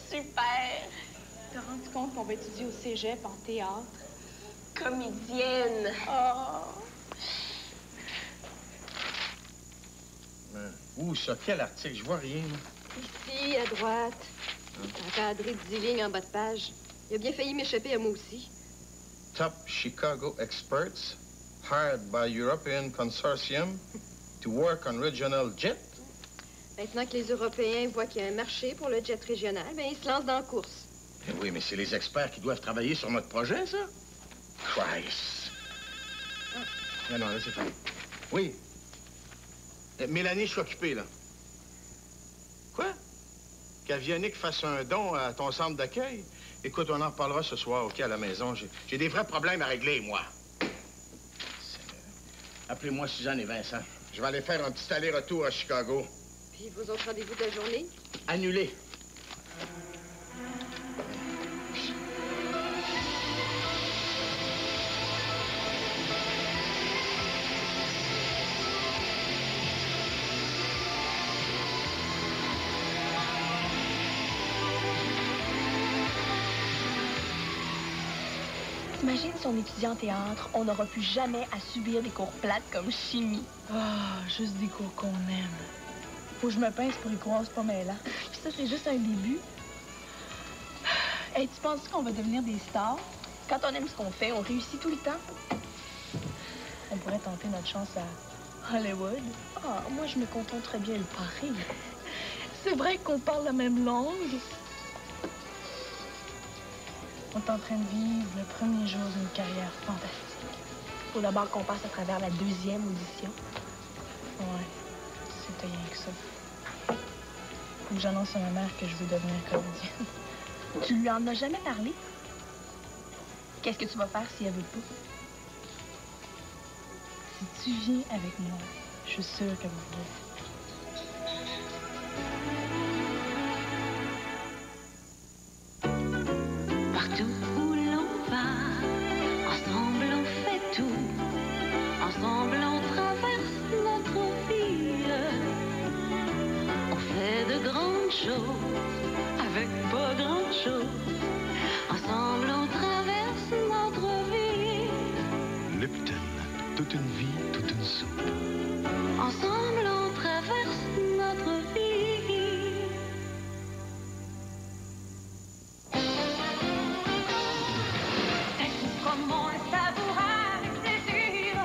super! T'as rendu compte qu'on va étudier au cégep en théâtre? Comédienne. Oh! Où ça? Quel article? Je vois rien, là. Ici, à droite. Encadré de 10 lignes en bas de page. Il a bien failli m'échapper à moi aussi. Top Chicago experts hired by European Consortium to work on regional jet. Maintenant que les Européens voient qu'il y a un marché pour le jet régional, bien, ils se lancent dans la course. Oui, mais c'est les experts qui doivent travailler sur notre projet, ça? Christ! Non, non, là, c'est fait. Oui. Mélanie, je suis occupé, là. Quoi? Qu'Avionique fasse un don à ton centre d'accueil? Écoute, on en reparlera ce soir, OK, à la maison. J'ai des vrais problèmes à régler, moi. Appelez-moi Suzanne et Vincent. Je vais aller faire un petit aller-retour à Chicago. Puis vos autres rendez-vous de la journée? Annulé. Imagine si on étudiait en théâtre, on n'aura plus jamais à subir des cours plates comme chimie. Ah, juste des cours qu'on aime. Faut que je me pince pour y croire, c'est pas mêlant. Puis ça, c'est juste un début. Hey, tu penses qu'on va devenir des stars? Quand on aime ce qu'on fait, on réussit tout le temps. On pourrait tenter notre chance à Hollywood. Ah, moi, je me contenterais bien le Paris. C'est vrai qu'on parle la même langue. On est en train de vivre le premier jour d'une carrière fantastique. Faut d'abord qu'on passe à travers la 2e audition. Ouais, c'était rien que ça. Faut que j'annonce à ma mère que je veux devenir comédienne. Tu lui en as jamais parlé? Qu'est-ce que tu vas faire si elle veut pas? Si tu viens avec moi, je suis sûre qu'elle va vouloir. Partout où l'on va, ensemble on fait tout. Ensemble on traverse notre vie. On fait de grandes choses avec pas grand chose. Ensemble on traverse notre vie. Lipton, toute une vie, toute une soupe. Ensemble on traverse notre vie. C'est fou comme on le savoure avec plaisir.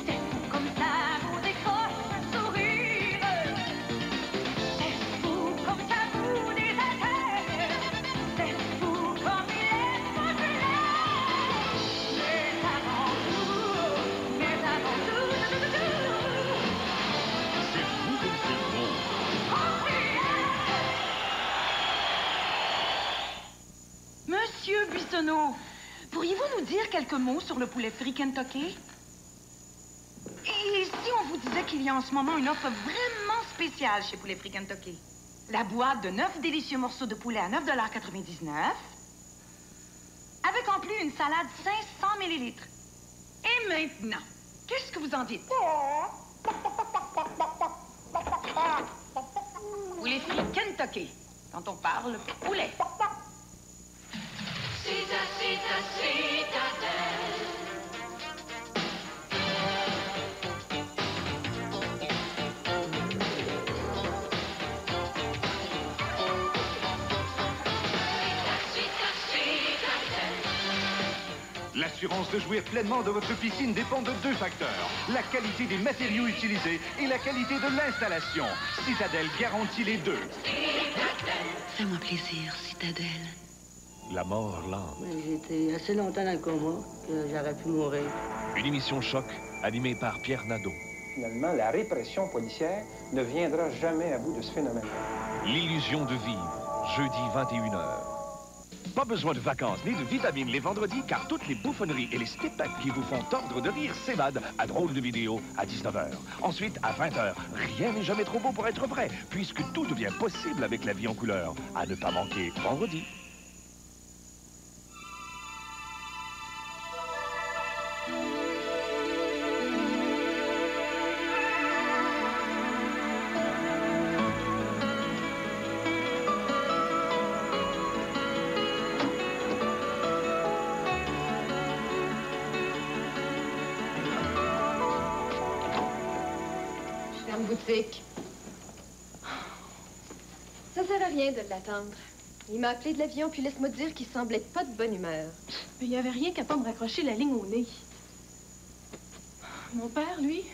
C'est fou comme ça vous décroche un sourire. C'est fou comme ça vous désintègre. C'est fou comme il est populaire. Mais avant tout, C'est fou comme c'est bon. Monsieur Buissonneau, pourriez-vous nous dire quelques mots sur le poulet frit Kentucky? Et si on vous disait qu'il y a en ce moment une offre vraiment spéciale chez Poulet Frit Kentucky? La boîte de 9 délicieux morceaux de poulet à 9,99 $, avec en plus une salade 500 ml. Et maintenant, qu'est-ce que vous en dites? Poulet frit Kentucky, quand on parle poulet. L'assurance de jouir pleinement de votre piscine dépend de 2 facteurs. La qualité des matériaux utilisés et la qualité de l'installation. Citadel garantit les 2. Fais-moi plaisir, Citadel. La mort lente. J'étais assez longtemps dans le coma que j'aurais pu mourir. Une émission choc animée par Pierre Nadeau. Finalement, la répression policière ne viendra jamais à bout de ce phénomène. L'illusion de vivre, jeudi 21h. Pas besoin de vacances ni de vitamines les vendredis, car toutes les bouffonneries et les snippets qui vous font tordre de rire s'évadent à Drôle de vidéo à 19h. Ensuite, à 20h, rien n'est jamais trop beau pour être vrai, puisque tout devient possible avec la vie en couleur. À ne pas manquer vendredi. Vic. Ça sert à rien de l'attendre. Il m'a appelé de l'avion, puis laisse-moi dire qu'il semblait pas de bonne humeur. Mais il n'y avait rien qu'à pas me raccrocher la ligne au nez. Mon père, lui...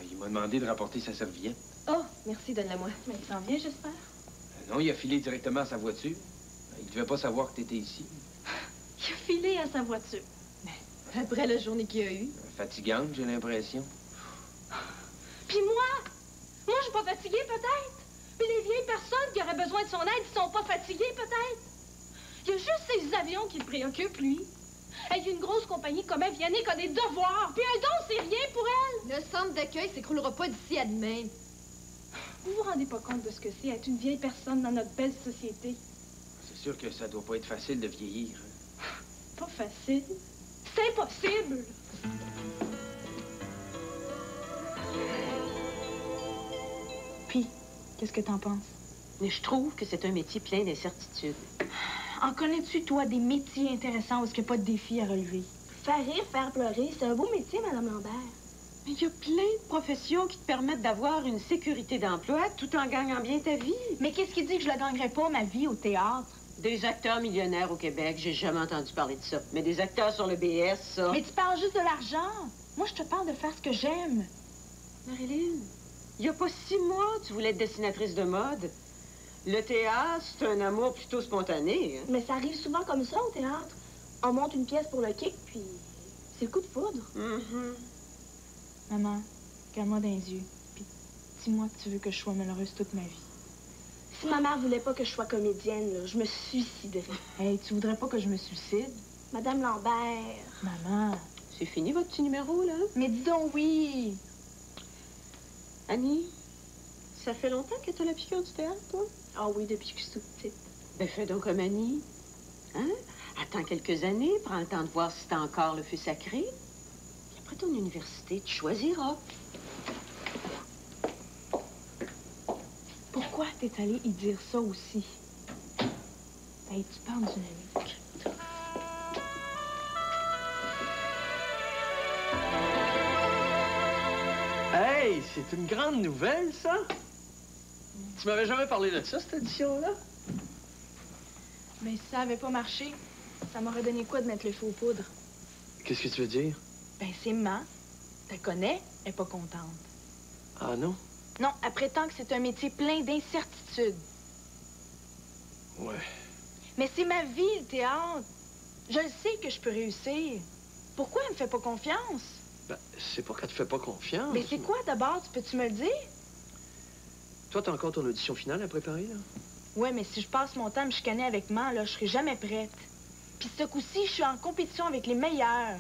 Il m'a demandé de rapporter sa serviette. Oh, merci, donne-la-moi. Mais il s'en vient, j'espère. Non, il a filé directement à sa voiture. Il devait pas savoir que t'étais ici. Il a filé à sa voiture. Après la journée qu'il a eue. Fatigante, j'ai l'impression. Puis moi? Moi, je suis pas fatiguée, peut-être? Puis les vieilles personnes qui auraient besoin de son aide, ils sont pas fatiguées, peut-être? Il y a juste ces avions qui le préoccupent, lui. Il y a une grosse compagnie comme elle, Vianney, qui a des devoirs. Puis un don, c'est rien pour elle. Le centre d'accueil s'écroulera pas d'ici à demain. Vous vous rendez pas compte de ce que c'est être une vieille personne dans notre belle société? C'est sûr que ça doit pas être facile de vieillir. Pas facile. C'est impossible. Puis, qu'est-ce que t'en penses? Mais je trouve que c'est un métier plein d'incertitudes. En connais-tu, toi, des métiers intéressants où il n'y a pas de défis à relever? Faire rire, faire pleurer, c'est un beau métier, Madame Lambert. Mais il y a plein de professions qui te permettent d'avoir une sécurité d'emploi tout en gagnant bien ta vie. Mais qu'est-ce qui dit que je la gagnerais pas, ma vie, au théâtre? Des acteurs millionnaires au Québec, j'ai jamais entendu parler de ça. Mais des acteurs sur le BS, ça... Mais tu parles juste de l'argent. Moi, je te parle de faire ce que j'aime. Marilyn, il y a pas 6 mois, tu voulais être dessinatrice de mode. Le théâtre, c'est un amour plutôt spontané. Hein? Mais ça arrive souvent comme ça au théâtre. On monte une pièce pour le kick, puis c'est le coup de foudre. Maman, regarde-moi dans les yeux, puis dis-moi que tu veux que je sois malheureuse toute ma vie. Si ma mère voulait pas que je sois comédienne, là, je me suiciderais. Hey, tu voudrais pas que je me suicide? Madame Lambert. Maman. C'est fini votre petit numéro, là? Mais dis donc oui. Annie, ça fait longtemps que t'as la piqûre du théâtre, toi? Ah oui, depuis que je suis toute petite. Ben, fais donc comme Annie. Hein? Attends quelques années, prends le temps de voir si t'as encore le feu sacré. Puis après ton université, tu choisiras. Pourquoi t'es allée y dire ça aussi? Hey, tu parles d'une amie. Hey, c'est une grande nouvelle, ça? Tu m'avais jamais parlé de ça, cette édition-là? Mais si ça avait pas marché, ça m'aurait donné quoi de mettre le feu aux poudres? Qu'est-ce que tu veux dire? Ben, c'est Ma. T'as connais, elle est pas contente. Ah non? Non, elle prétend que c'est un métier plein d'incertitudes. Ouais. Mais c'est ma vie, le théâtre. Je le sais que je peux réussir. Pourquoi elle me fait pas confiance? Ben, c'est pas qu'elle te fait pas confiance. Mais c'est quoi d'abord, peux-tu me le dire? Toi, t'as encore ton audition finale à préparer, là? Ouais, mais si je passe mon temps à me chicaner avec Ma, là, je serai jamais prête. Puis ce coup-ci, je suis en compétition avec les meilleurs.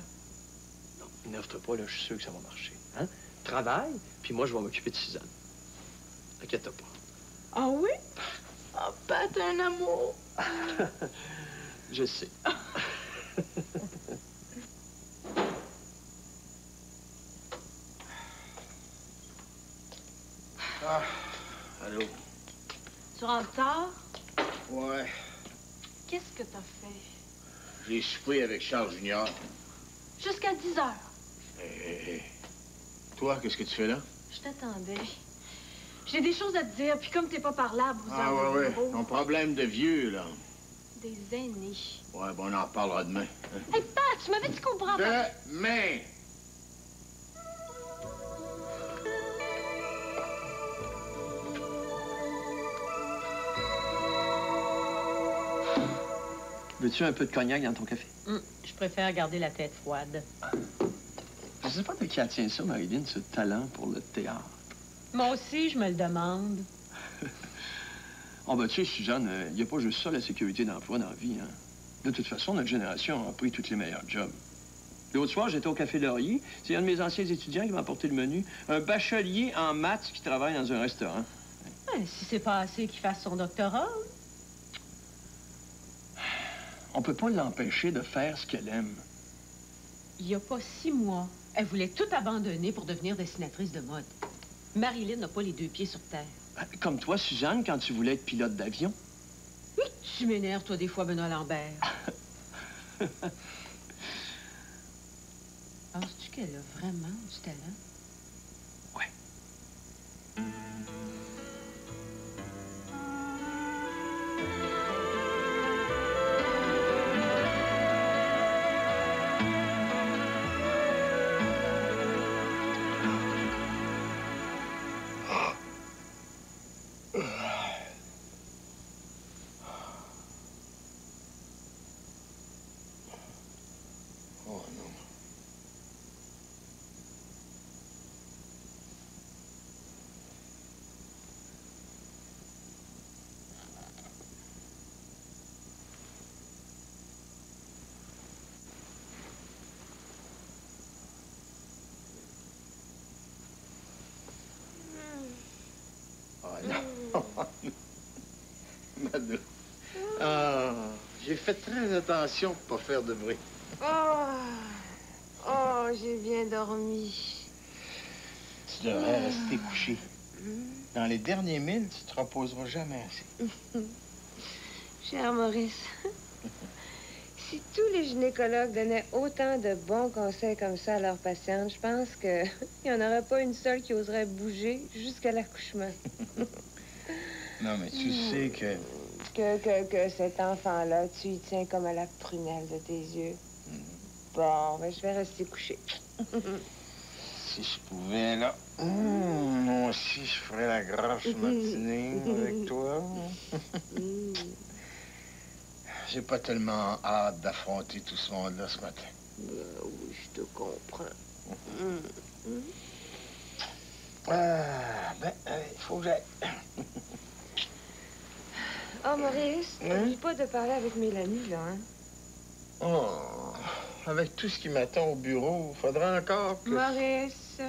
Non, énerve-toi pas, là, je suis sûr que ça va marcher. Hein? Travaille, puis moi, je vais m'occuper de Suzanne. T'inquiète pas. Ah oui? Ah, Pat, t'es un amour. Je sais. Ah, allô? Tu rentres tard? Ouais. Qu'est-ce que t'as fait? J'ai soupé avec Charles Junior. Jusqu'à 10 heures. Hé. Toi, qu'est-ce que tu fais là? Je t'attendais. J'ai des choses à te dire, puis comme t'es pas parlable, vous Ah, ouais. Ton problème de vieux, là. Des aînés. Ouais, bon, on en reparlera demain. Hey, Pat, tu m'avais dit qu'on prend pas... Demain! Veux-tu un peu de cognac dans ton café? Je préfère garder la tête froide. Je sais pas de qui elle tient ça, Marilyn, ce talent pour le théâtre. Moi aussi, je me le demande. Oh, ben, tu sais, Suzanne, il n'y a pas juste ça, la sécurité d'emploi dans la vie, hein. De toute façon, notre génération a pris tous les meilleurs jobs. L'autre soir, j'étais au Café Laurier. C'est un de mes anciens étudiants qui m'a apporté le menu. Un bachelier en maths qui travaille dans un restaurant. Ben, si c'est pas assez qu'il fasse son doctorat. On peut pas l'empêcher de faire ce qu'elle aime. Il y a pas 6 mois, elle voulait tout abandonner pour devenir dessinatrice de mode. Marilyn n'a pas les 2 pieds sur terre. Comme toi, Suzanne, quand tu voulais être pilote d'avion. Oui, tu m'énerves, toi, des fois, Benoît Lambert. Penses-tu qu'elle a vraiment du talent? Ouais. Madou. Ah, j'ai fait très attention pour pas faire de bruit. Oh, j'ai bien dormi. Tu devrais rester couché. Dans les derniers 1000, tu te reposeras jamais assez. Cher Maurice, si tous les gynécologues donnaient autant de bons conseils comme ça à leurs patientes, je pense qu'il n'y en aurait pas une seule qui oserait bouger jusqu'à l'accouchement. Non, mais tu sais que... Que cet enfant-là, tu y tiens comme à la prunelle de tes yeux. Bon, ben, je vais rester couchée. Si je pouvais, là... moi aussi, je ferais la grosse matinée avec toi. J'ai pas tellement hâte d'affronter tout ce monde-là ce matin. Oui, je te comprends. Il faut que j'aille. Oh, Maurice, n'oublie pas de parler avec Mélanie, là, hein? Oh, avec tout ce qui m'attend au bureau, il faudra encore que... Maurice!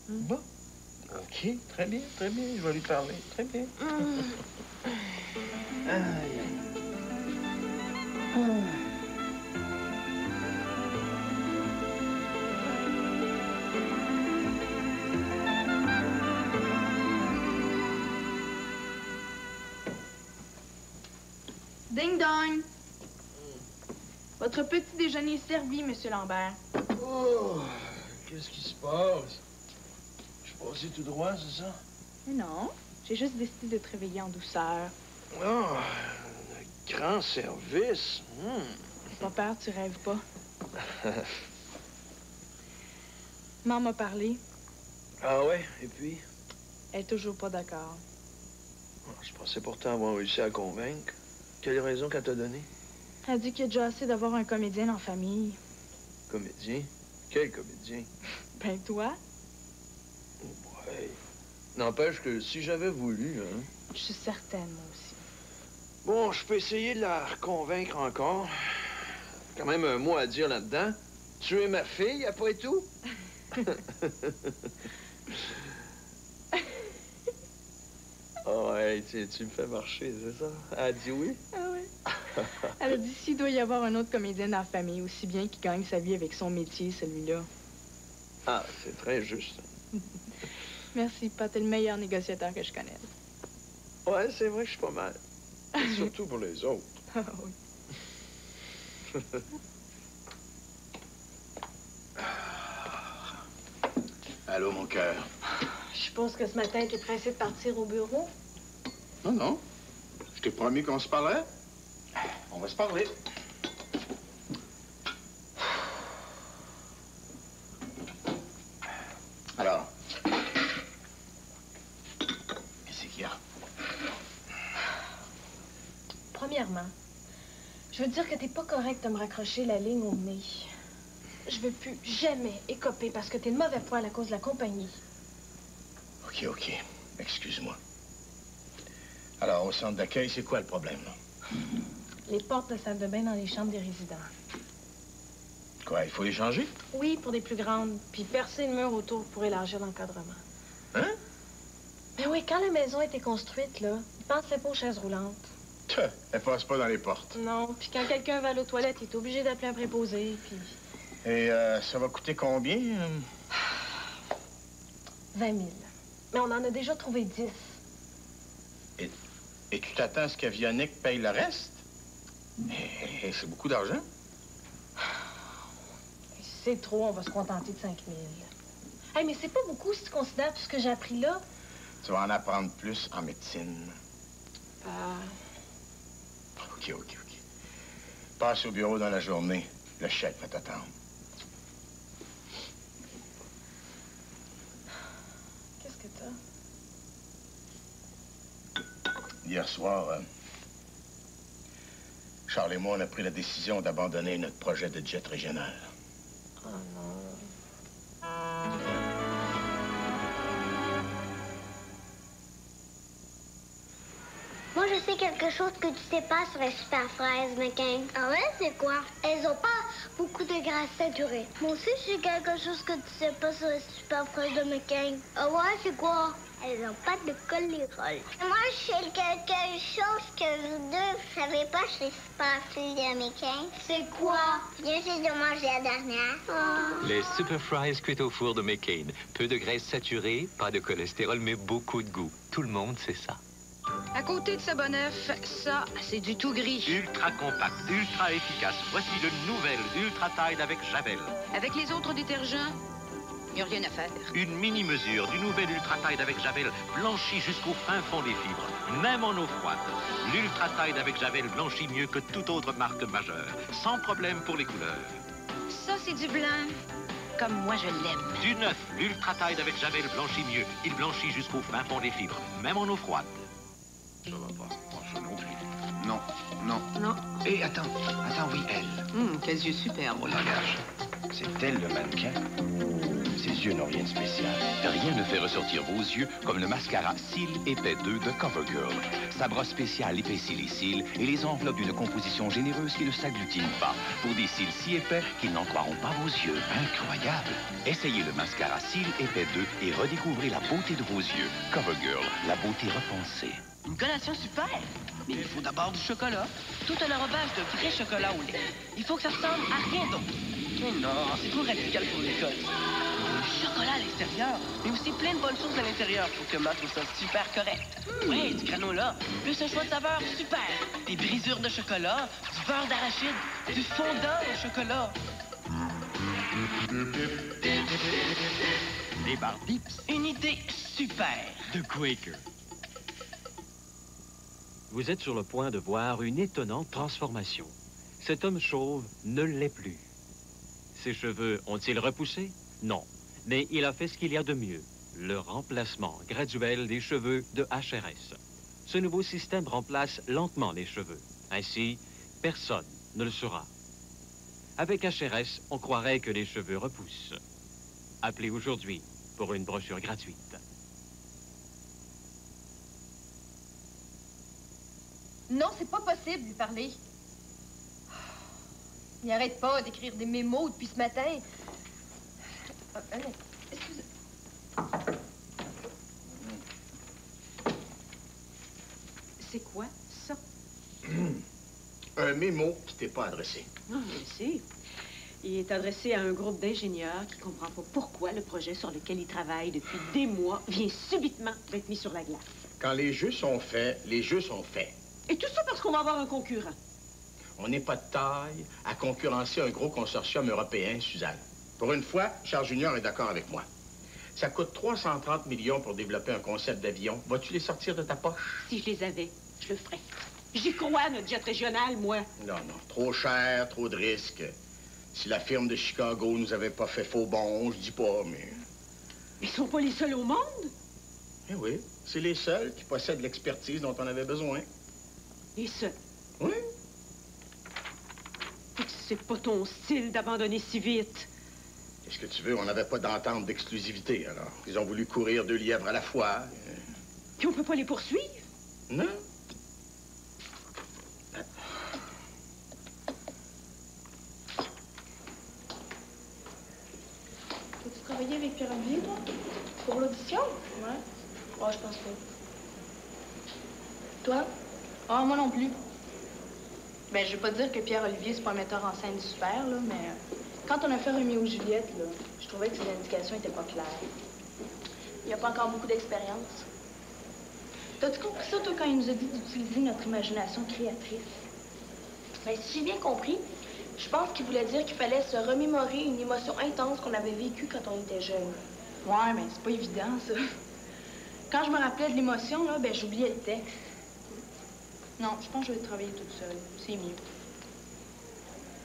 Bon. OK, très bien, je vais lui parler. Très bien. Ding dong! Votre petit déjeuner est servi, Monsieur Lambert. Oh, qu'est-ce qui se passe? Je suis passé tout droit, c'est ça? Mais non, j'ai juste décidé de te réveiller en douceur. Oh, grand service. Pas peur, tu rêves pas. Maman m'a parlé. Ah ouais, et puis? Elle est toujours pas d'accord. Je pensais pourtant avoir réussi à la convaincre. Quelle raison qu'elle t'a donnée? Elle dit qu'il y a déjà assez d'avoir un comédien dans la famille. Comédien? Quel comédien? Ben toi? Ouais. N'empêche que si j'avais voulu, hein... Je suis certaine, moi aussi. Bon, je peux essayer de la convaincre encore. Quand même un mot à dire là-dedans. Tu es ma fille, après tout? Oh, ouais, tu me fais marcher, c'est ça? Elle a dit oui? Ah oui. Elle a dit s'il doit y avoir un autre comédien dans la famille, aussi bien qu'il gagne sa vie avec son métier, celui-là. Ah, c'est très juste. Merci, Pat, t'es le meilleur négociateur que je connaisse. Ouais, c'est vrai que je suis pas mal. Surtout pour les autres. Ah oui. Allô, mon cœur. Je suppose que ce matin, tu es pressé de partir au bureau? Non, non. Je t'ai promis qu'on se parlerait. On va se parler. Alors, qu'est-ce qu'il y a? Premièrement, je veux dire que t'es pas correct de me raccrocher la ligne au nez. Je veux plus jamais écoper parce que t'es de mauvais poil à cause de la compagnie. OK. Excuse-moi. Alors, au centre d'accueil, c'est quoi le problème, là? Les portes de salle de bain dans les chambres des résidents. Quoi, il faut les changer? Oui, pour des plus grandes, puis percer le mur autour pour élargir l'encadrement. Hein? Ben oui, quand la maison a été construite, là, ils pensaient pas aux chaises roulantes. Elle passe pas dans les portes. Non, puis quand quelqu'un va aller aux toilettes, il est obligé d'appeler un préposé, puis... Et ça va coûter combien? 20 000. Mais on en a déjà trouvé 10. Et tu t'attends à ce qu'Avionic paye le reste? Et c'est beaucoup d'argent. C'est trop, on va se contenter de 5 000. Hey, mais c'est pas beaucoup si tu considères tout ce que j'ai appris là. Tu vas en apprendre plus en médecine. OK. Passe au bureau dans la journée. Le chèque va t'attendre. Qu'est-ce que t'as? Hier soir, Charles et moi, on a pris la décision d'abandonner notre projet de jet régional. Oh non. Moi, je sais quelque chose que tu sais pas sur les super fraises McCain. Ah ouais, c'est quoi? Elles ont pas beaucoup de graisse saturée. Moi aussi, je sais quelque chose que tu sais pas sur les super fraises de McCain. Ah ouais, c'est quoi? Elles n'ont pas de collerole. Moi, je fais quelque chose que vous deux ne savez pas chez Superfly de Mécain. C'est quoi? J'essaie de manger la dernière. Les Super Fries cuites au four de McCain. Peu de graisse saturée, pas de cholestérol, mais beaucoup de goût. Tout le monde sait ça. À côté de ce bon œuf, ça, c'est du tout gris. Ultra compact, ultra efficace. Voici le nouvel Ultra Tide avec Javel. Avec les autres détergents, il n'y a rien à faire. Une mini-mesure du nouvel Ultra Tide avec Javel blanchit jusqu'au fin fond des fibres, même en eau froide. L'Ultra Tide avec Javel blanchit mieux que toute autre marque majeure, sans problème pour les couleurs. Ça, c'est du blanc, comme moi je l'aime. Du neuf, l'Ultra Tide avec Javel blanchit mieux. Il blanchit jusqu'au fin fond des fibres, même en eau froide. Ça va pas. Ça non plus. Non, non. Non. Hé, attends, oui, elle. Quels yeux superbes. Oh, langage. C'est elle, le mannequin. Ses yeux n'ont rien de spécial. Rien ne fait ressortir vos yeux comme le mascara Cils Épais 2 de CoverGirl. Sa brosse spéciale épaissit les cils et les enveloppe d'une composition généreuse qui ne s'agglutine pas pour des cils si épais qu'ils n'en croiront pas vos yeux. Incroyable! Essayez le mascara Cils Épais 2 et redécouvrez la beauté de vos yeux. CoverGirl, la beauté repensée. Une collation super! Mais il faut d'abord du chocolat. Tout un enrobage de vrai chocolat au lait. Il faut que ça ressemble à rien d'autre. Mais non, c'est trop radical pour l'école. Du chocolat à l'extérieur, mais aussi plein de bonnes choses à l'intérieur pour que Matt trouve ça super correct. Ouais, du granola, plus un choix de saveur super. Des brisures de chocolat, du beurre d'arachide, du fondant au chocolat. Des barres Dips. Une idée super. De Quaker. Vous êtes sur le point de voir une étonnante transformation. Cet homme chauve ne l'est plus. Ses cheveux ont-ils repoussé? Non. Mais il a fait ce qu'il y a de mieux, le remplacement graduel des cheveux de HRS. Ce nouveau système remplace lentement les cheveux. Ainsi, personne ne le saura. Avec HRS, on croirait que les cheveux repoussent. Appelez aujourd'hui pour une brochure gratuite. Non, c'est pas possible, lui parler. Il n'arrête pas d'écrire des mémos depuis ce matin. Excusez. C'est quoi, ça? Un mémo qui t'est pas adressé. Non, je sais. Il est adressé à un groupe d'ingénieurs qui ne comprend pas pourquoi le projet sur lequel il travaille depuis des mois vient subitement d'être mis sur la glace. Quand les jeux sont faits, les jeux sont faits. Et tout ça parce qu'on va avoir un concurrent. On n'est pas de taille à concurrencer un gros consortium européen, Suzanne. Pour une fois, Charles Junior est d'accord avec moi. Ça coûte 330 millions pour développer un concept d'avion. Vas-tu les sortir de ta poche? Si je les avais, je le ferais. J'y crois, notre jet régional, moi. Non, non. Trop cher, trop de risques. Si la firme de Chicago nous avait pas fait faux bon, je dis pas, mais... Ils sont pas les seuls au monde? Eh oui, c'est les seuls qui possèdent l'expertise dont on avait besoin. Les seuls? Oui. C'est pas ton style d'abandonner si vite. Qu'est-ce que tu veux? On n'avait pas d'entente d'exclusivité, alors. Ils ont voulu courir 2 lièvres à la fois. Puis on peut pas les poursuivre? Non. As-tu travaillé avec Pierre-Olivier, toi? Pour l'audition? Ouais. Oh, je pense pas. Toi? Ah, moi non plus. Ben, je veux pas dire que Pierre-Olivier, c'est pas un metteur en scène super, là, mais quand on a fait Roméo et Juliette, là, je trouvais que ses indications étaient pas claires. Il n'y a pas encore beaucoup d'expérience. T'as-tu compris ça, toi, quand il nous a dit d'utiliser notre imagination créatrice? Ben, si j'ai bien compris, je pense qu'il voulait dire qu'il fallait se remémorer une émotion intense qu'on avait vécue quand on était jeune. Ouais, mais c'est pas évident, ça. Quand je me rappelais de l'émotion, là, ben, j'oubliais le texte. Non, je pense que je vais travailler toute seule. C'est mieux.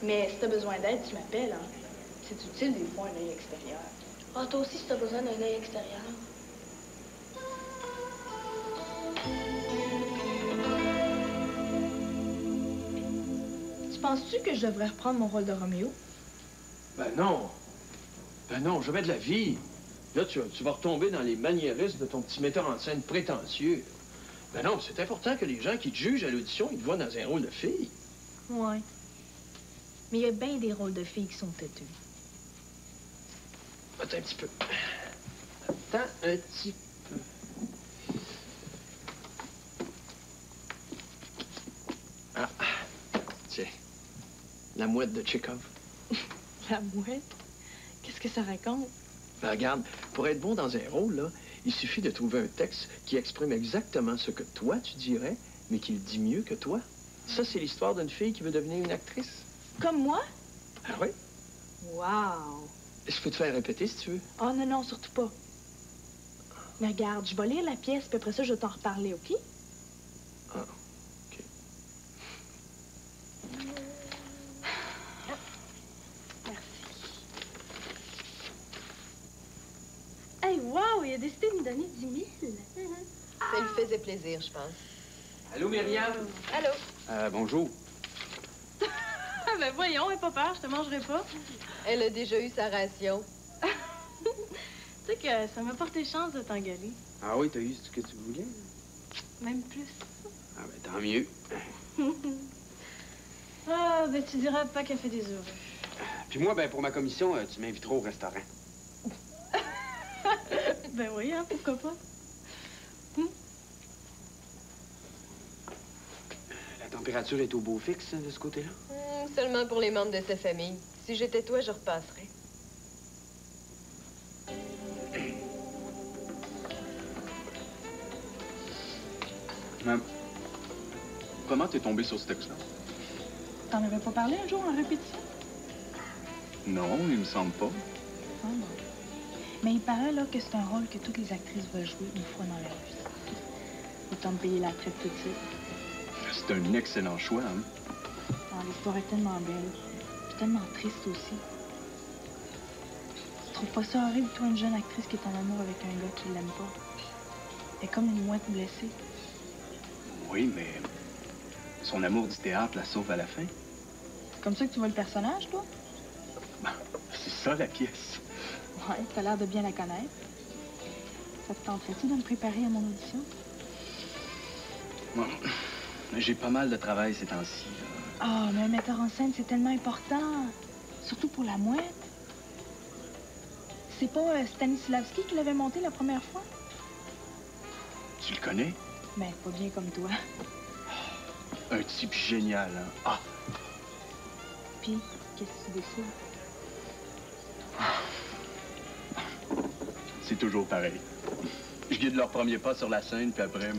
Mais si t'as besoin d'aide, tu m'appelles, hein. C'est utile des fois un œil extérieur. Ah, toi aussi, si t'as besoin d'un œil extérieur. Tu penses-tu que je devrais reprendre mon rôle de Roméo? Ben non. Ben non, jamais de la vie. Là, tu vas retomber dans les maniérismes de ton petit metteur en scène prétentieux. Ben non, c'est important que les gens qui te jugent à l'audition, ils te voient dans un rôle de fille. Ouais. Mais il y a bien des rôles de filles qui sont têteux. Attends un petit peu. Attends un petit peu. Tiens, la mouette de Tchekhov. La mouette? Qu'est-ce que ça raconte? Ben, regarde, pour être bon dans un rôle, là, il suffit de trouver un texte qui exprime exactement ce que toi, tu dirais, mais qui le dit mieux que toi. Ça, c'est l'histoire d'une fille qui veut devenir une actrice. Comme moi? Ah oui? Wow! Je peux te faire répéter, si tu veux. Oh non, non, surtout pas. Mais regarde, je vais lire la pièce, puis après ça, je vais t'en reparler, OK? Ah, OK. Hey, wow! Il a décidé de me donner 10 000. Ça lui faisait plaisir, je pense. Allô, Myriam? Allô? Bonjour. Ben voyons, aie pas peur, je te mangerai pas. Elle a déjà eu sa ration. Tu sais que ça m'a porté chance de t'engueuler. Ah oui, t'as eu ce que tu voulais? Même plus. Ah ben, tant mieux. Ah, ben tu diras à papa qu'elle fait des heureux. Puis moi, ben, pour ma commission, tu m'inviteras au restaurant. Ben oui, hein, pourquoi pas? La température est au beau fixe, de ce côté-là? Seulement pour les membres de sa famille. Si j'étais toi, je repasserais. Maman, comment t'es tombé sur ce texte-là? T'en avais pas parlé un jour en répétition? Non, il me semble pas. Ah bon. Mais il paraît là que c'est un rôle que toutes les actrices veulent jouer une fois dans leur vie. Autant me payer la traite tout de suite. C'est un excellent choix, hein? Ah, l'histoire est tellement belle. Puis tellement triste aussi. Tu trouves pas ça horrible, toi, une jeune actrice qui est en amour avec un gars qui l'aime pas? Elle est comme une mouette blessée. Oui, mais son amour du théâtre la sauve à la fin. C'est comme ça que tu vois le personnage, toi? C'est ça, la pièce. Ouais, t'as l'air de bien la connaître. Ça te tenterait-tu de me préparer à mon audition? Bon, j'ai pas mal de travail ces temps-ci. Ah, mais un metteur en scène, c'est tellement important. Surtout pour la mouette. C'est pas Stanislavski qui l'avait monté la première fois? Tu le connais? Ben, pas bien comme toi. Un type génial, hein? Ah! Puis, qu'est-ce que tu décides? C'est toujours pareil. Je guide leur premier pas sur la scène, puis après,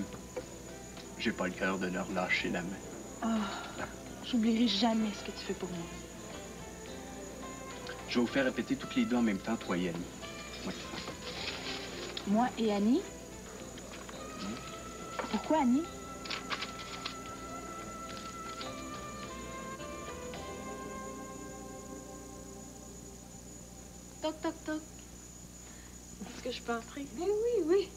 j'ai pas le cœur de leur lâcher la main. Ah, j'oublierai jamais ce que tu fais pour moi. Je vais vous faire répéter toutes les deux en même temps, toi et Annie. Oui. Moi et Annie? Pourquoi Annie? Toc, toc, toc. Est-ce que je peux entrer? Oui, oui, oui.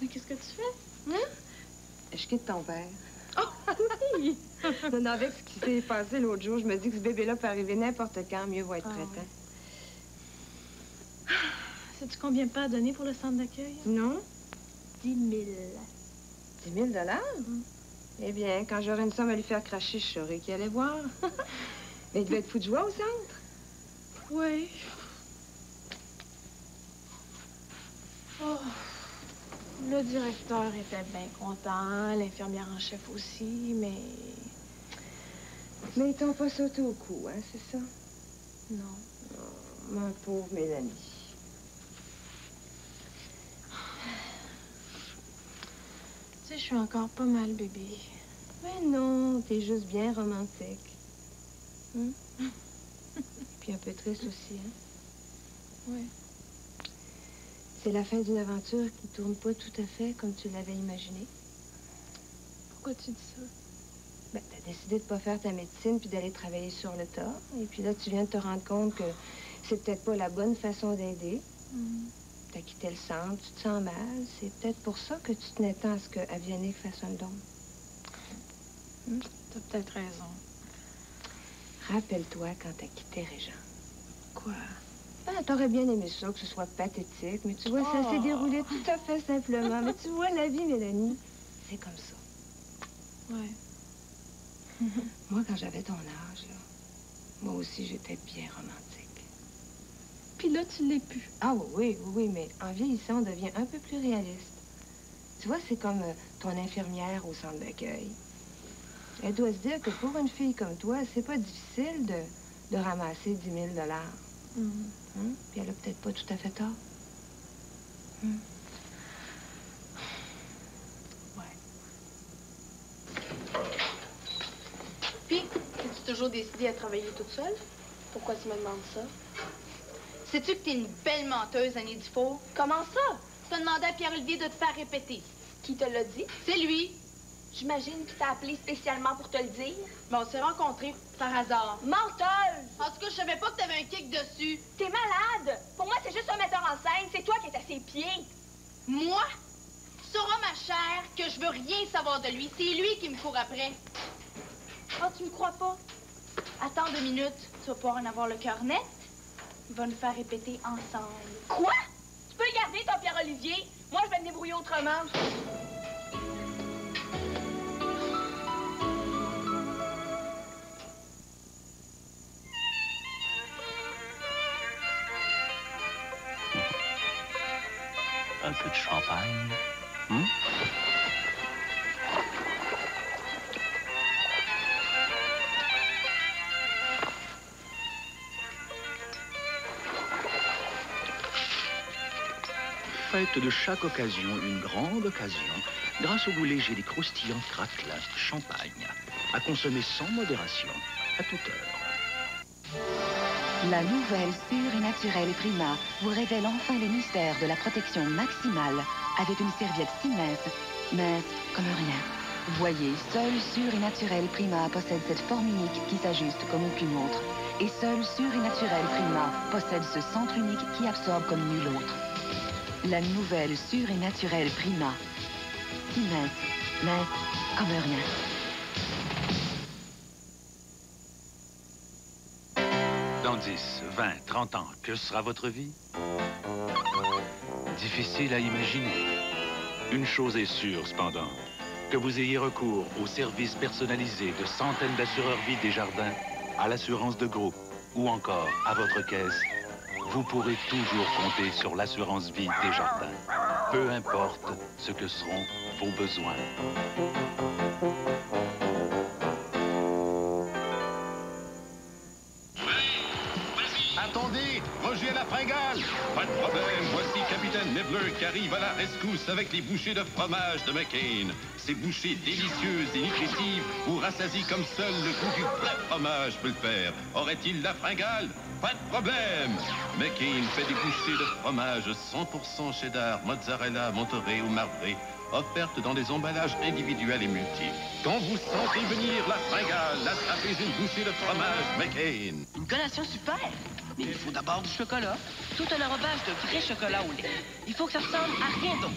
Mais qu'est-ce que tu fais? Hein? Je quitte ton père. Oh, oui! Non, avec ce qui s'est passé l'autre jour, je me dis que ce bébé-là peut arriver n'importe quand. Mieux vaut être prête, ouais. hein? Sais-tu combien pas à donner pour le centre d'accueil? Non? 10 000. 10 000 Eh bien, quand j'aurai une somme à lui faire cracher, je saurai qui allait voir. Mais il devait être fou de joie au centre. Oui. Oh. Le directeur était bien content, l'infirmière en chef aussi, mais... Mais ils t'ont pas sauté au cou, hein, c'est ça? Non. Oh, ma pauvre Mélanie. Tu sais, je suis encore pas mal bébé. Mais non, t'es juste bien romantique. Hein? Puis un peu triste aussi, hein? Oui. C'est la fin d'une aventure qui tourne pas tout à fait comme tu l'avais imaginé. Pourquoi tu dis ça? Ben, t'as décidé de pas faire ta médecine puis d'aller travailler sur le tas. Et puis là, tu viens de te rendre compte que c'est peut-être pas la bonne façon d'aider. T'as quitté le centre, tu te sens mal. C'est peut-être pour ça que tu tenais tant à ce que Avianic fasse un don. T'as peut-être raison. Rappelle-toi quand t'as quitté Régent. Quoi? Ben, t'aurais bien aimé ça, que ce soit pathétique, mais tu vois, ça s'est déroulé tout à fait simplement. Mais tu vois, la vie, Mélanie, c'est comme ça. Ouais. Moi, quand j'avais ton âge, là, moi aussi, j'étais bien romantique. Puis là, tu l'es plus. Ah oui, mais en vieillissant, on devient un peu plus réaliste. Tu vois, c'est comme ton infirmière au centre d'accueil. Elle doit se dire que pour une fille comme toi, c'est pas difficile de ramasser 10 000 $. Hein? Puis elle a peut-être pas tout à fait tort. Puis, es-tu toujours décidée à travailler toute seule? Pourquoi tu me demandes ça? Sais-tu que t'es une belle menteuse, Annie Dufour? Comment ça? Tu as demandé à Pierre-Olivier de te faire répéter. Qui te l'a dit? C'est lui. J'imagine qu'il t'a appelé spécialement pour te le dire. Mais on s'est rencontrés par hasard. Menteuse! En tout cas, je savais pas que t'avais un kick dessus. T'es malade! Pour moi, c'est juste un metteur en scène. C'est toi qui es à ses pieds. Moi? Tu sauras, ma chère, que je veux rien savoir de lui. C'est lui qui me court après. Oh, tu me crois pas? Attends 2 minutes. Tu vas pouvoir en avoir le cœur net. Il va nous faire répéter ensemble. Quoi? Tu peux le garder, ton Pierre-Olivier. Moi, je vais me débrouiller autrement. Un peu de champagne. Faites de chaque occasion une grande occasion grâce au goût léger des croustillants craquelins champagne. À consommer sans modération, à toute heure. La nouvelle Sûre et Naturelle Prima vous révèle enfin les mystères de la protection maximale avec une serviette si mince comme rien. Voyez, seule Sûre et Naturelle Prima possède cette forme unique qui s'ajuste comme aucune autre. Et seule Sûre et Naturelle Prima possède ce centre unique qui absorbe comme nul autre. La nouvelle Sûre et Naturelle Prima. Si mince comme rien. Dans 10, 20, 30 ans, que sera votre vie? Difficile à imaginer. Une chose est sûre, cependant, que vous ayez recours aux services personnalisés de centaines d'assureurs vie Desjardins, à l'assurance de groupe ou encore à votre caisse, vous pourrez toujours compter sur l'assurance vie Desjardins. Peu importe ce que seront vos besoins. Attendez, Roger à la fringale. Pas de problème, voici Capitaine Nibbler qui arrive à la rescousse avec les bouchées de fromage de McCain. Ces bouchées délicieuses et nutritives vous rassasient comme seul le goût du vrai fromage peut le faire. Aurait-il la fringale? Pas de problème. McCain fait des bouchées de fromage 100% cheddar, mozzarella, monterey ou marbré, offertes dans des emballages individuels et multiples. Quand vous sentez venir la fringale, attrapez une bouchée de fromage McCain. Une collation super! Mais il faut d'abord du chocolat. Tout un enrobage de vrai chocolat au lait. Il faut que ça ressemble à rien d'autre.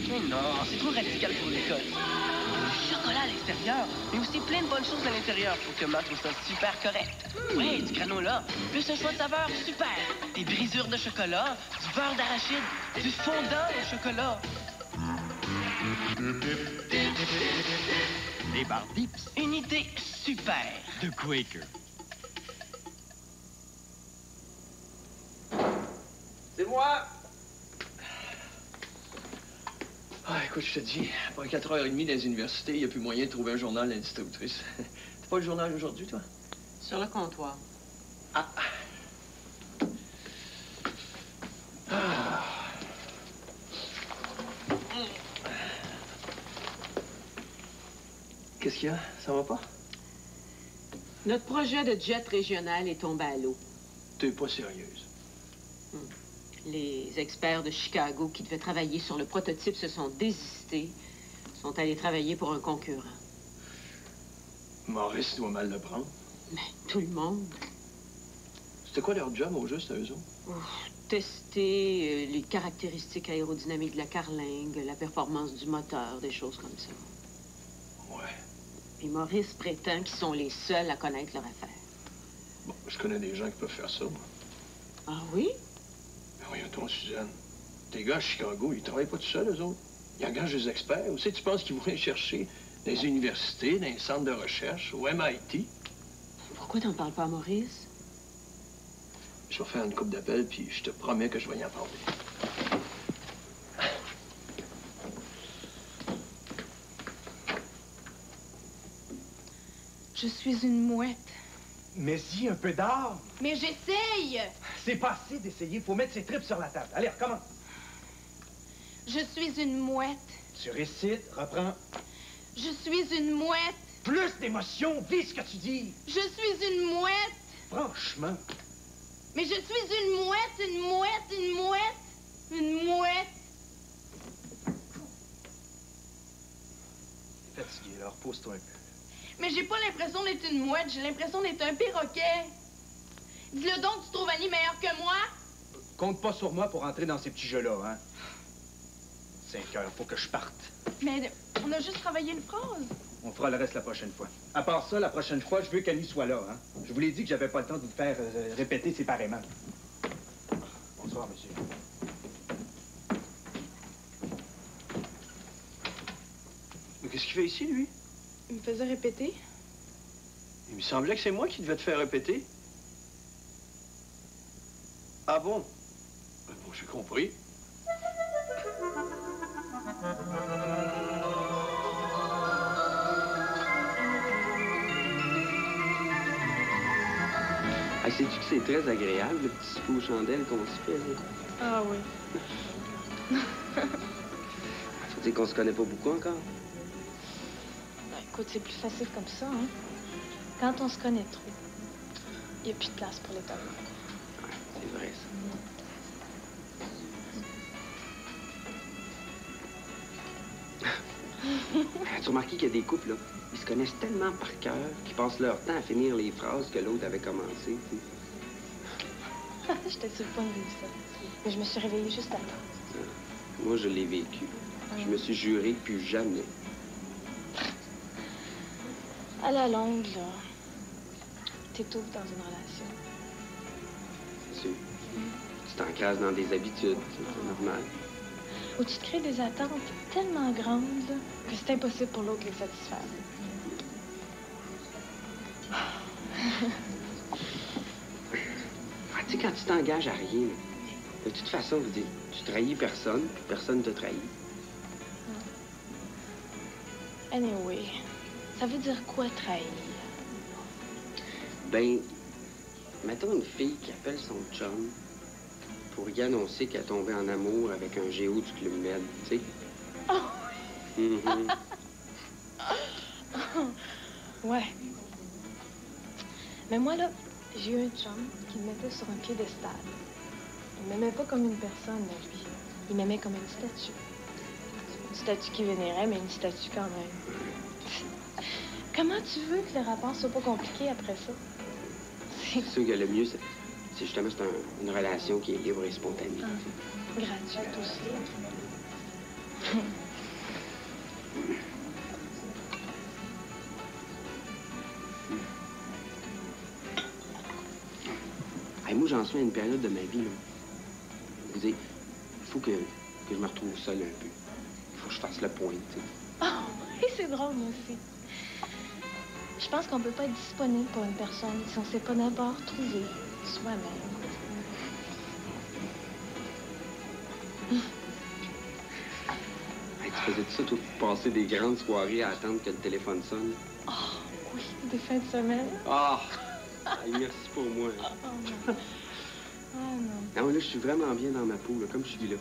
Mais non, c'est trop radical pour l'école. Du chocolat à l'extérieur, mais aussi plein de bonnes choses à l'intérieur pour que Matt trouve ça super correct. Ouais, du granola, plus un choix de saveur super. Des brisures de chocolat, du beurre d'arachide, du fondant au chocolat. Des barres Dips. Une idée super. De Quaker. C'est moi! Ah, écoute, je te dis, après 4h30 dans les universités, il n'y a plus moyen de trouver un journal à la distributrice. T'as pas le journal aujourd'hui, toi? Sur le comptoir. Ah! Qu'est-ce qu'il y a? Ça va pas? Notre projet de jet régional est tombé à l'eau. T'es pas sérieuse. Les experts de Chicago qui devaient travailler sur le prototype se sont désistés, sont allés travailler pour un concurrent. Maurice doit mal le prendre. Mais tout le monde. C'était quoi leur job au juste, eux autres? Tester les caractéristiques aérodynamiques de la carlingue, la performance du moteur, des choses comme ça. Ouais. Et Maurice prétend qu'ils sont les seuls à connaître leur affaire. Bon, je connais des gens qui peuvent faire ça, moi. Ah oui? Ben voyons toi, Suzanne. Tes gars à Chicago, ils travaillent pas tout seuls, eux autres. Ils engagent des experts. Où c'est que tu penses qu'ils vont les chercher? Dans les universités, dans les centres de recherche, au MIT? Pourquoi t'en parles pas à Maurice? Je vais faire une coupe d'appel, puis je te promets que je vais y en parler. Je suis une mouette. Mais y un peu d'art. Mais j'essaye! C'est pas assez d'essayer. Faut mettre ses tripes sur la table. Allez, recommence. Je suis une mouette. Tu récites, reprends. Je suis une mouette. Plus d'émotion, vis ce que tu dis. Je suis une mouette. Franchement. Mais je suis une mouette, une mouette, une mouette. Une mouette. T'es fatigué, alors repose-toi un peu. Mais j'ai pas l'impression d'être une mouette, j'ai l'impression d'être un perroquet. Dis-le donc, tu trouves Annie meilleure que moi? Compte pas sur moi pour entrer dans ces petits jeux-là, hein. 5 heures, faut que je parte. Mais on a juste travaillé une phrase. On fera le reste la prochaine fois. À part ça, la prochaine fois, je veux qu'Annie soit là, hein. Je vous l'ai dit que j'avais pas le temps de vous faire répéter séparément. Bonsoir, monsieur. Mais qu'est-ce qu'il fait ici, lui? Il me faisait répéter. Il me semblait que c'est moi qui devais te faire répéter. Ah bon? Bon, j'ai compris. Ah, sais-tu que c'est très agréable, le petit souper aux chandelles qu'on se fait, là? Ah oui. Faut dire qu'on se connaît pas beaucoup encore. Ben, écoute, c'est plus facile comme ça, hein. Quand on se connaît trop, il n'y a plus de place pour l'étonnement. Ouais, c'est vrai, ça. As-tu remarqué qu'il y a des couples, là? Ils se connaissent tellement par cœur qu'ils passent leur temps à finir les phrases que l'autre avait commencées, tu sais. J'étais sur le point de vivre ça. Mais je me suis réveillée juste après. Moi, je l'ai vécu. Je me suis juré plus jamais. À la longue, là, t'étouffes dans une relation. C'est sûr. Tu t'encrasses dans des habitudes, c'est normal. Où tu te crées des attentes tellement grandes là, que c'est impossible pour l'autre de les satisfaire. Ah, tu sais, quand tu t'engages à rien, de toute façon, je veux dire, tu trahis personne, puis personne ne te trahit. Anyway, ça veut dire quoi trahir? Ben, mettons une fille qui appelle son chum pour y annoncer qu'elle est tombée en amour avec un géo du Club Med, tu sais. Oh! Mm-hmm. Ouais. Mais moi, là, j'ai eu un chum qui me mettait sur un piédestal. Il m'aimait pas comme une personne, lui. Il m'aimait comme une statue. Une statue qui vénérait, mais une statue quand même. Comment tu veux que le rapport soit pas compliqué après ça? C'est sûr que le mieux, c'est justement une relation qui est libre et spontanée. Gratuite aussi. Hey, moi, j'en suis à une période de ma vie, là. Je veux dire, il faut que je me retrouve seul un peu. Il faut que je fasse le point, tu sais. Oh, et c'est drôle, moi aussi. Je pense qu'on peut pas être disponible pour une personne si on sait pas d'abord trouver soi-même. Hey, tu faisais tout ça, toi, pour passer des grandes soirées à attendre que le téléphone sonne? Oh, oui, des fins de semaine. Ah! Hey, merci pour moi. Oh, non. Oh, non. Ah, là, je suis vraiment bien dans ma peau, là, comme je suis là.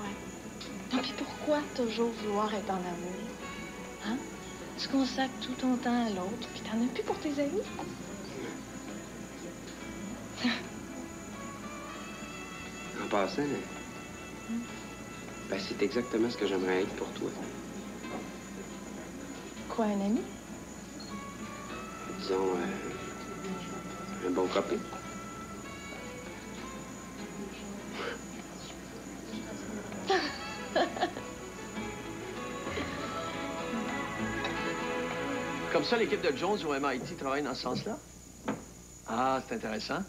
Ouais. Et puis pourquoi toujours vouloir être en amour? Hein? Tu consacres tout ton temps à l'autre, puis t'en as plus pour tes amis? En passant, ben, c'est exactement ce que j'aimerais être pour toi. Quoi, un ami? Disons, un bon copain. Comme ça, l'équipe de Jones au MIT travaille dans ce sens-là? Ah, c'est intéressant.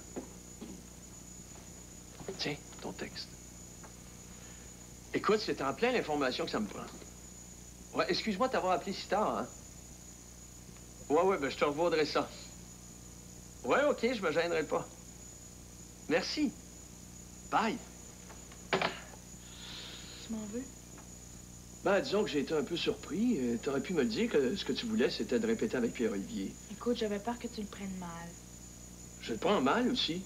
Tiens, ton texte. Écoute, c'est en plein l'information que ça me prend. Ouais, excuse-moi de t'avoir appelé si tard, hein? Ouais, ben je te revaudrai ça. Ouais, OK, je me gênerai pas. Merci. Bye. Tu m'en veux? Ben, disons que j'ai été un peu surpris. T'aurais pu me le dire que ce que tu voulais, c'était de répéter avec Pierre-Olivier. Écoute, j'avais peur que tu le prennes mal. Je le prends mal aussi.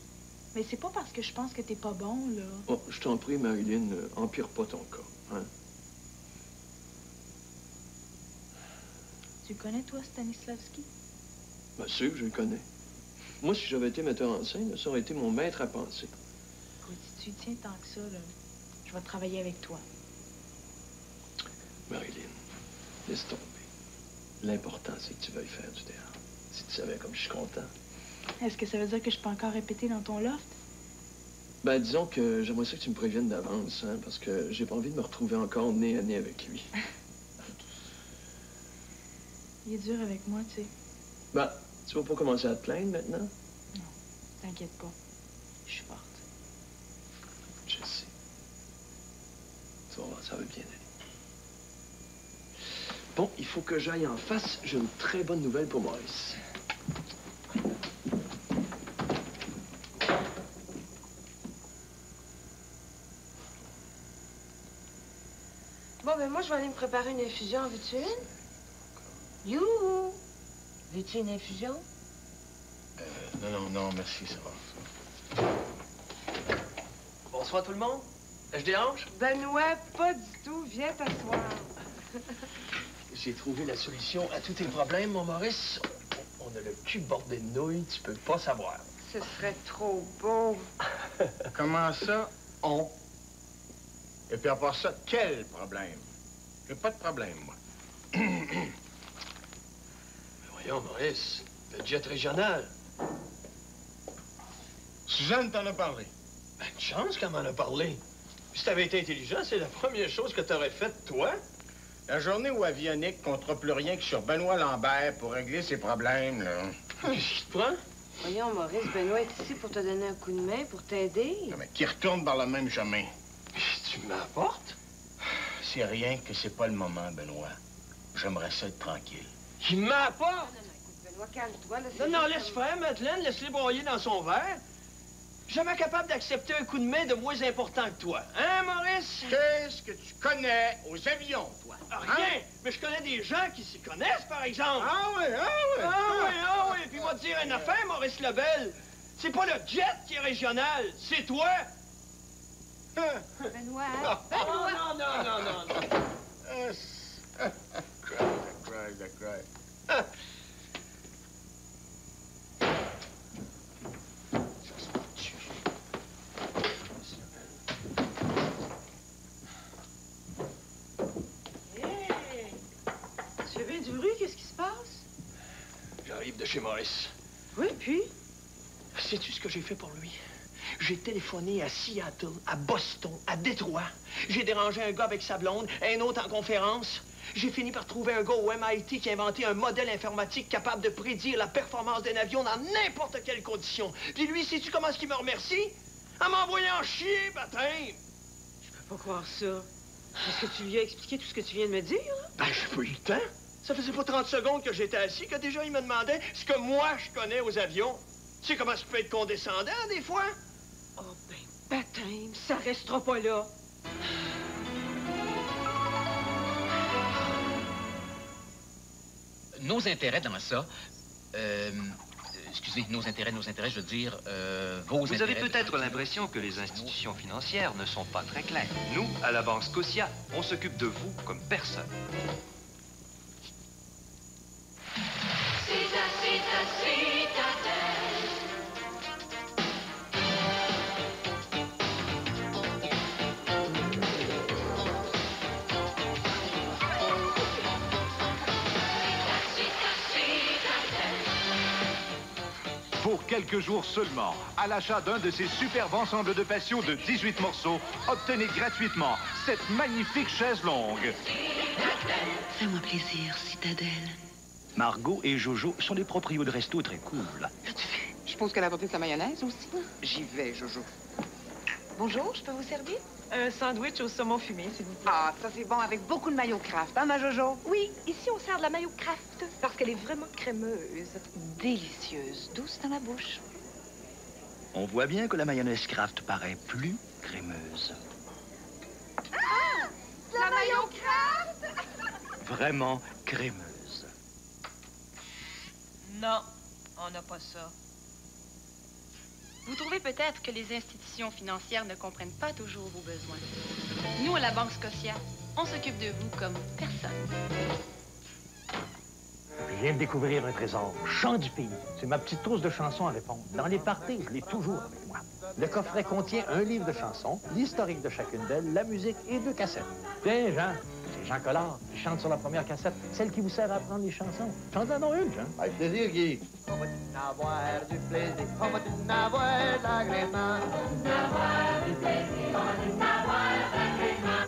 Mais c'est pas parce que je pense que t'es pas bon, là. Oh, je t'en prie, Marilyn, empire pas ton cas, hein? Tu connais, toi, Stanislavski? Bien sûr que je le connais. Moi, si j'avais été metteur en scène, ça aurait été mon maître à penser. Écoute, si tu y tiens tant que ça, là, je vais travailler avec toi. Marilyn, laisse tomber. L'important, c'est que tu veuilles faire du théâtre. Si tu savais comme je suis content. Est-ce que ça veut dire que je peux encore répéter dans ton loft? Ben, disons que j'aimerais ça que tu me préviennes d'avance, hein, parce que j'ai pas envie de me retrouver encore nez à nez avec lui. Il est dur avec moi, tu sais. Ben, tu vas pas commencer à te plaindre maintenant? Non, t'inquiète pas. Je suis forte. Je sais. Tu vas voir, ça va bien aller. Bon, il faut que j'aille en face. J'ai une très bonne nouvelle pour Maurice. Bon, ben moi, je vais aller me préparer une infusion. Veux-tu une? Youhou! Veux-tu une infusion? Non, merci, ça va. Bonsoir tout le monde. Je dérange? Benoît, pas du tout. Viens t'asseoir. J'ai trouvé la solution à tous tes problèmes, mon Maurice. On a le cul bordé de nouilles, tu peux pas savoir. Ce serait trop beau. Comment ça, on? Et puis à part ça, quel problème? J'ai pas de problème, moi. Mais voyons, Maurice, le jet régional. Suzanne t'en a parlé. Ben, une chance qu'elle m'en a parlé. Si t'avais été intelligent, c'est la première chose que t'aurais faite, toi. La journée où Avionique comptera plus rien que sur Benoît Lambert pour régler ses problèmes, là. Qu'est-ce qui te prend? Voyons, Maurice, Benoît est ici pour te donner un coup de main, pour t'aider. Non, mais qui retourne par le même chemin. Tu m'apportes? C'est rien que c'est pas le moment, Benoît. J'aimerais ça être tranquille. Il m'apporte? Benoît, calme-toi, là. Non, laisse faire, Madeleine, laisse-les broyer dans son verre. Jamais capable d'accepter un coup de main de moins important que toi. Hein, Maurice? Qu'est-ce que tu connais aux avions, toi? Rien! Mais je connais des gens qui s'y connaissent, par exemple. Ah oui. Ah oui. Puis moi te dire une affaire, Maurice Lebel. C'est pas le jet qui est régional, c'est toi. Benoît, Non. Cry. Tu fais bien du bruit, qu'est-ce qui se passe? J'arrive de chez Maurice. Oui, puis? Sais-tu ce que j'ai fait pour lui? J'ai téléphoné à Seattle, à Boston, à Détroit. J'ai dérangé un gars avec sa blonde, un autre en conférence. J'ai fini par trouver un gars au MIT qui a inventé un modèle informatique capable de prédire la performance d'un avion dans n'importe quelle condition. Puis lui, sais-tu comment est-ce qu'il me remercie? En m'envoyant chier, baptême! Je peux pas croire ça. Est-ce que tu lui as expliqué tout ce que tu viens de me dire, là? Ben, j'ai pas eu le temps. Ça faisait pas 30 secondes que j'étais assis que déjà il me demandait ce que moi je connais aux avions. Tu sais comment ça peut être condescendant, des fois? Oh, ben, baptême, ça restera pas là. Nos intérêts dans ça... excusez, nos intérêts, je veux dire, vos intérêts... Vous avez peut-être l'impression que les institutions financières ne sont pas très claires. Nous, à la Banque Scotia, on s'occupe de vous comme personne. Pour quelques jours seulement, à l'achat d'un de ces superbes ensembles de patio de 18 morceaux, obtenez gratuitement cette magnifique chaise longue. Fais-moi plaisir, Citadelle. Margot et Jojo sont des proprios de resto très cool. Je suppose qu'elle a pas plus la mayonnaise aussi. J'y vais, Jojo. Bonjour, je peux vous servir? Un sandwich au saumon fumé, s'il vous plaît. Ah, ça c'est bon avec beaucoup de mayo craft, hein, ma Jojo? Oui, ici on sert de la mayo craft parce qu'elle est vraiment crémeuse. Délicieuse, douce dans la bouche. On voit bien que la mayonnaise Kraft paraît plus crémeuse. Ah! La mayo craft? vraiment crémeuse. Non, on n'a pas ça. Vous trouvez peut-être que les institutions financières ne comprennent pas toujours vos besoins. Nous, à la Banque Scotia, on s'occupe de vous comme personne. Je viens de découvrir un trésor, Chant du pays. C'est ma petite trousse de chansons à répondre. Dans les parties, je l'ai toujours avec moi. Le coffret contient un livre de chansons, l'historique de chacune d'elles, la musique et 2 cassettes. Tiens, Jean, c'est Jean Collard qui chante sur la première cassette, celle qui vous sert à apprendre les chansons. Chante-en donc une, Jean. Avec plaisir, Guy. On va en avoir du plaisir, on va en avoir de l'agrément. On va en avoir du plaisir, on va en avoir de l'agrément.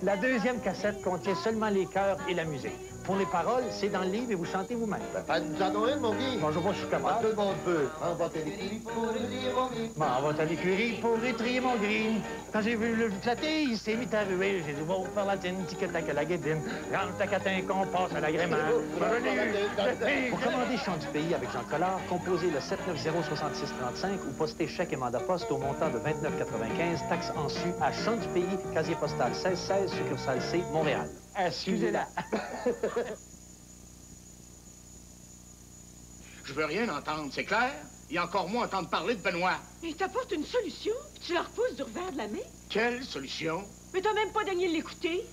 La deuxième cassette contient seulement les chœurs et la musique. Pour les paroles, c'est dans le livre et vous chantez vous-même. Nous en avons une, mon Guy. Bon, je vois, je suis capable. Tout le monde peut. On va à l'écurie pour étrier mon gris. Bon, on va à l'écurie pour étrier mon gris. Quand j'ai vu le flatter, il s'est mis à ruer. J'ai dit, va faire la tienne, tic-tac à la guédine. Range ta catin qu'on passe à l'agrément. Pour commander Chant du pays avec Jean Collard, composez le 790-6635 ou postez chèque et mandat poste au montant de 29,95, taxes en su à Chant du pays, casier postal 1616, succursale C, Montréal. Excusez-la. Je veux rien entendre, c'est clair? Et encore moins entendre parler de Benoît. Il t'apporte une solution, puis tu la repousses du revers de la main. Quelle solution? Mais t'as même pas daigné l'écouter.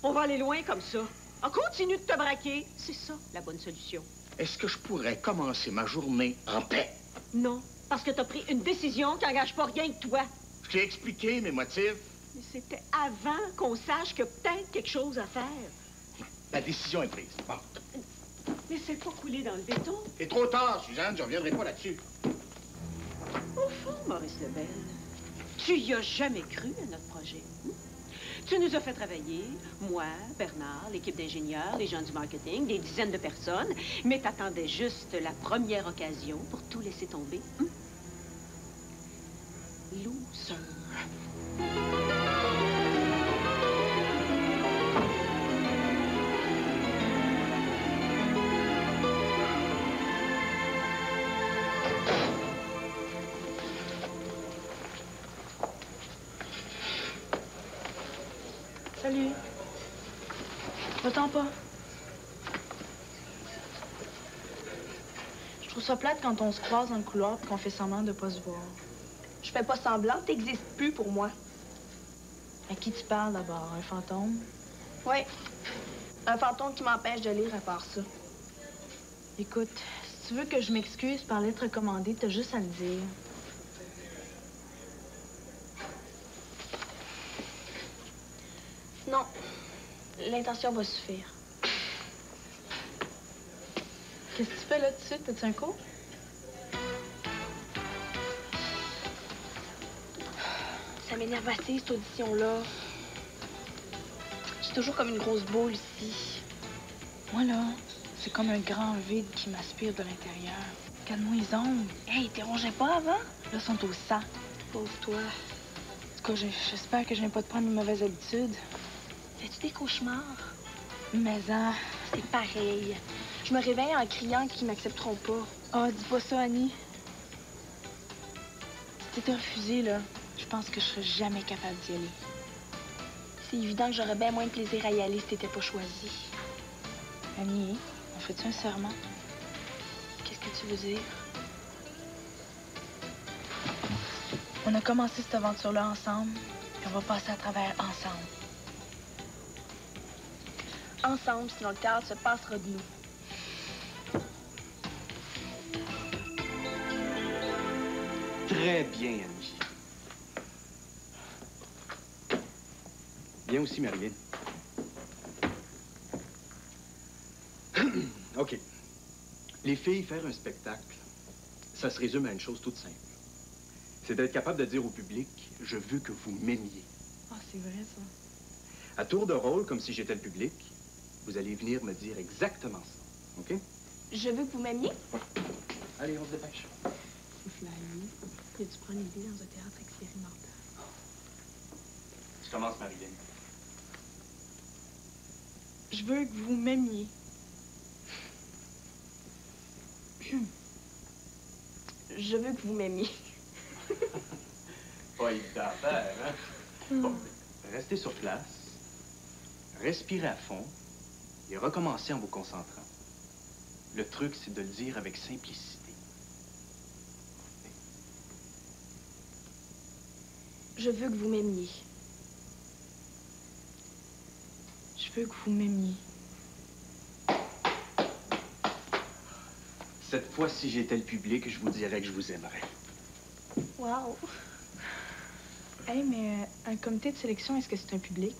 On va aller loin comme ça. On continue de te braquer. C'est ça, la bonne solution. Est-ce que je pourrais commencer ma journée en paix? Non, parce que t'as pris une décision qui n'engage pas rien que toi. Je t'ai expliqué mes motifs. Mais c'était avant qu'on sache qu'il y a peut-être quelque chose à faire. La décision est prise. Bon. Laissez pas couler dans le béton. C'est trop tard, Suzanne, je reviendrai pas là-dessus. Au fond, Maurice Lebel, tu y as jamais cru à notre projet. Hein? Tu nous as fait travailler, moi, Bernard, l'équipe d'ingénieurs, les gens du marketing, des dizaines de personnes, mais t'attendais juste la première occasion pour tout laisser tomber. Hein? Loser. Salut. Va-t'en pas. Je trouve ça plate quand on se croise dans le couloir et qu'on fait semblant de pas se voir. Je fais pas semblant, t'existes plus pour moi. À qui tu parles d'abord? Un fantôme? Oui. Un fantôme qui m'empêche de lire à part ça. Écoute, si tu veux que je m'excuse par lettre recommandée, t'as juste à le dire. Non. L'intention va suffire. Qu'est-ce que tu fais là tout de suite? T'as-tu un cours? Ça m'énerve assez, cette audition-là. J'ai toujours comme une grosse boule ici. Moi, là, c'est comme un grand vide qui m'aspire de l'intérieur. Regarde-moi les ongles. Hey, t'es rongé pas avant? Là, ils sont au sang. Pauvre toi. En tout cas, j'espère que je viens pas de prendre une mauvaise habitude. Fais-tu des cauchemars? Mais hein, c'est pareil. Je me réveille en criant qu'ils m'accepteront pas. Ah, dis pas ça, Annie. Si t'étais refusée, là, je pense que je serais jamais capable d'y aller. C'est évident que j'aurais bien moins de plaisir à y aller si t'étais pas choisie. Annie, on fait-tu un serment? Qu'est-ce que tu veux dire? On a commencé cette aventure-là ensemble, puis on va passer à travers ensemble. Ensemble, sinon le théâtre se passera de nous. Très bien, Annie. Viens aussi, Marilyn. OK. Les filles, faire un spectacle, ça se résume à une chose toute simple. C'est d'être capable de dire au public, je veux que vous m'aimiez. Ah, c'est vrai, ça. À tour de rôle, comme si j'étais le public, vous allez venir me dire exactement ça. OK? Je veux que vous m'aimiez? Allez, on se dépêche. Souffle à Annie. Et tu prends l'idée dans un théâtre expérimental. Je commence, Marilyn. Je veux que vous m'aimiez. Je veux que vous m'aimiez. Pas évident à faire, hein? Bon, restez sur place. Respirez à fond. Et recommencez en vous concentrant. Le truc, c'est de le dire avec simplicité. Je veux que vous m'aimiez. Je veux que vous m'aimiez. Cette fois, si j'étais le public, je vous dirais que je vous aimerais. Wow! Hey, mais un comité de sélection, est-ce que c'est un public?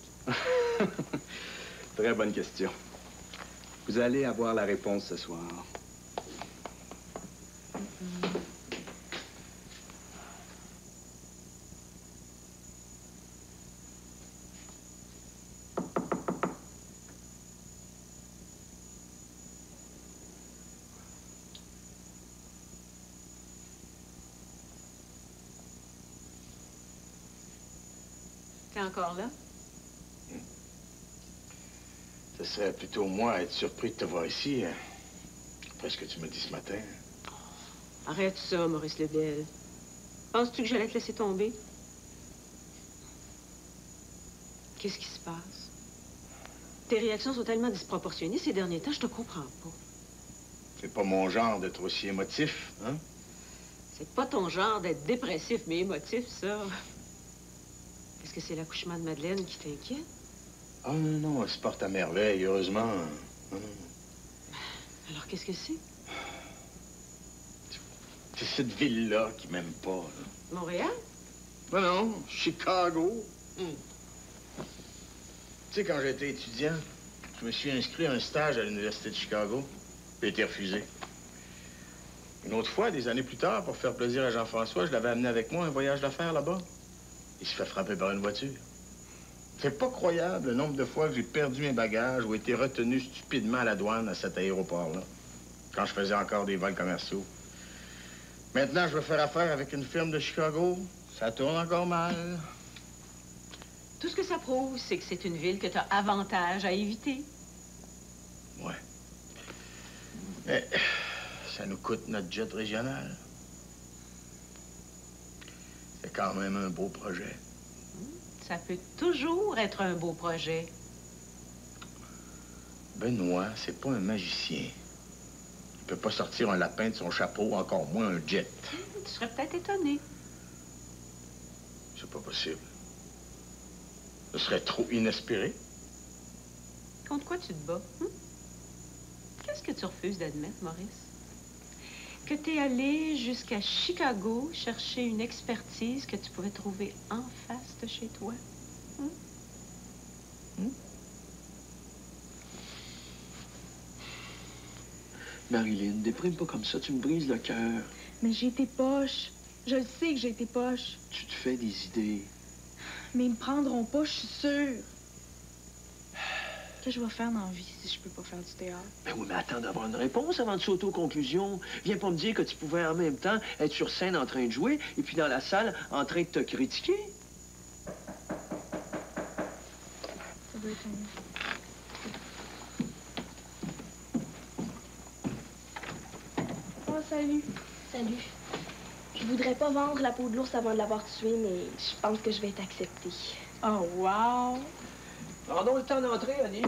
Très bonne question. Vous allez avoir la réponse ce soir. T'es encore là? Ce serait plutôt moi à être surpris de te voir ici, après ce que tu m'as dit ce matin. Arrête ça, Maurice Lebel. Penses-tu que j'allais te laisser tomber? Qu'est-ce qui se passe? Tes réactions sont tellement disproportionnées ces derniers temps, je te comprends pas. C'est pas mon genre d'être aussi émotif, hein? C'est pas ton genre d'être dépressif mais émotif, ça. Est-ce que c'est l'accouchement de Madeleine qui t'inquiète? Ah non, non, elle se porte à merveille, heureusement. Non, non. Alors qu'est-ce que c'est? C'est cette ville-là qui m'aime pas, là. Montréal? Non, non, Chicago. Tu sais, quand j'étais étudiant, je me suis inscrit à un stage à l'Université de Chicago. J'ai été refusé. Une autre fois, des années plus tard, pour faire plaisir à Jean-François, je l'avais amené avec moi un voyage d'affaires là-bas. Il se fait frapper par une voiture. C'est pas croyable le nombre de fois que j'ai perdu mes bagages ou été retenu stupidement à la douane à cet aéroport-là, quand je faisais encore des vols commerciaux. Maintenant, je veux faire affaire avec une firme de Chicago. Ça tourne encore mal. Tout ce que ça prouve, c'est que c'est une ville que tu as avantage à éviter. Ouais. Mais ça nous coûte notre jet régional. C'est quand même un beau projet. Ça peut toujours être un beau projet. Benoît, c'est pas un magicien. Il peut pas sortir un lapin de son chapeau, encore moins un jet. Tu serais peut-être étonné. C'est pas possible. Ce serait trop inespéré. Contre quoi tu te bats? Qu'est-ce que tu refuses d'admettre, Maurice? Que t'es allé jusqu'à Chicago chercher une expertise que tu pouvais trouver en face de chez toi? Marilyn, déprime pas comme ça, tu me brises le cœur. Mais j'ai été poche. Je le sais que j'ai été poche. Tu te fais des idées. Mais ils me prendront pas, je suis sûre. Qu'est-ce que je vais faire dans la vie si je peux pas faire du théâtre? Ben oui, mais attends d'avoir une réponse avant de sauter aux conclusions. Viens pas me dire que tu pouvais en même temps être sur scène en train de jouer et puis dans la salle en train de te critiquer. Ça doit être un... Oh, salut. Salut. Je voudrais pas vendre la peau de l'ours avant de l'avoir tué, mais je pense que je vais être acceptée. Oh, wow! Pardon le temps d'entrer, Annie.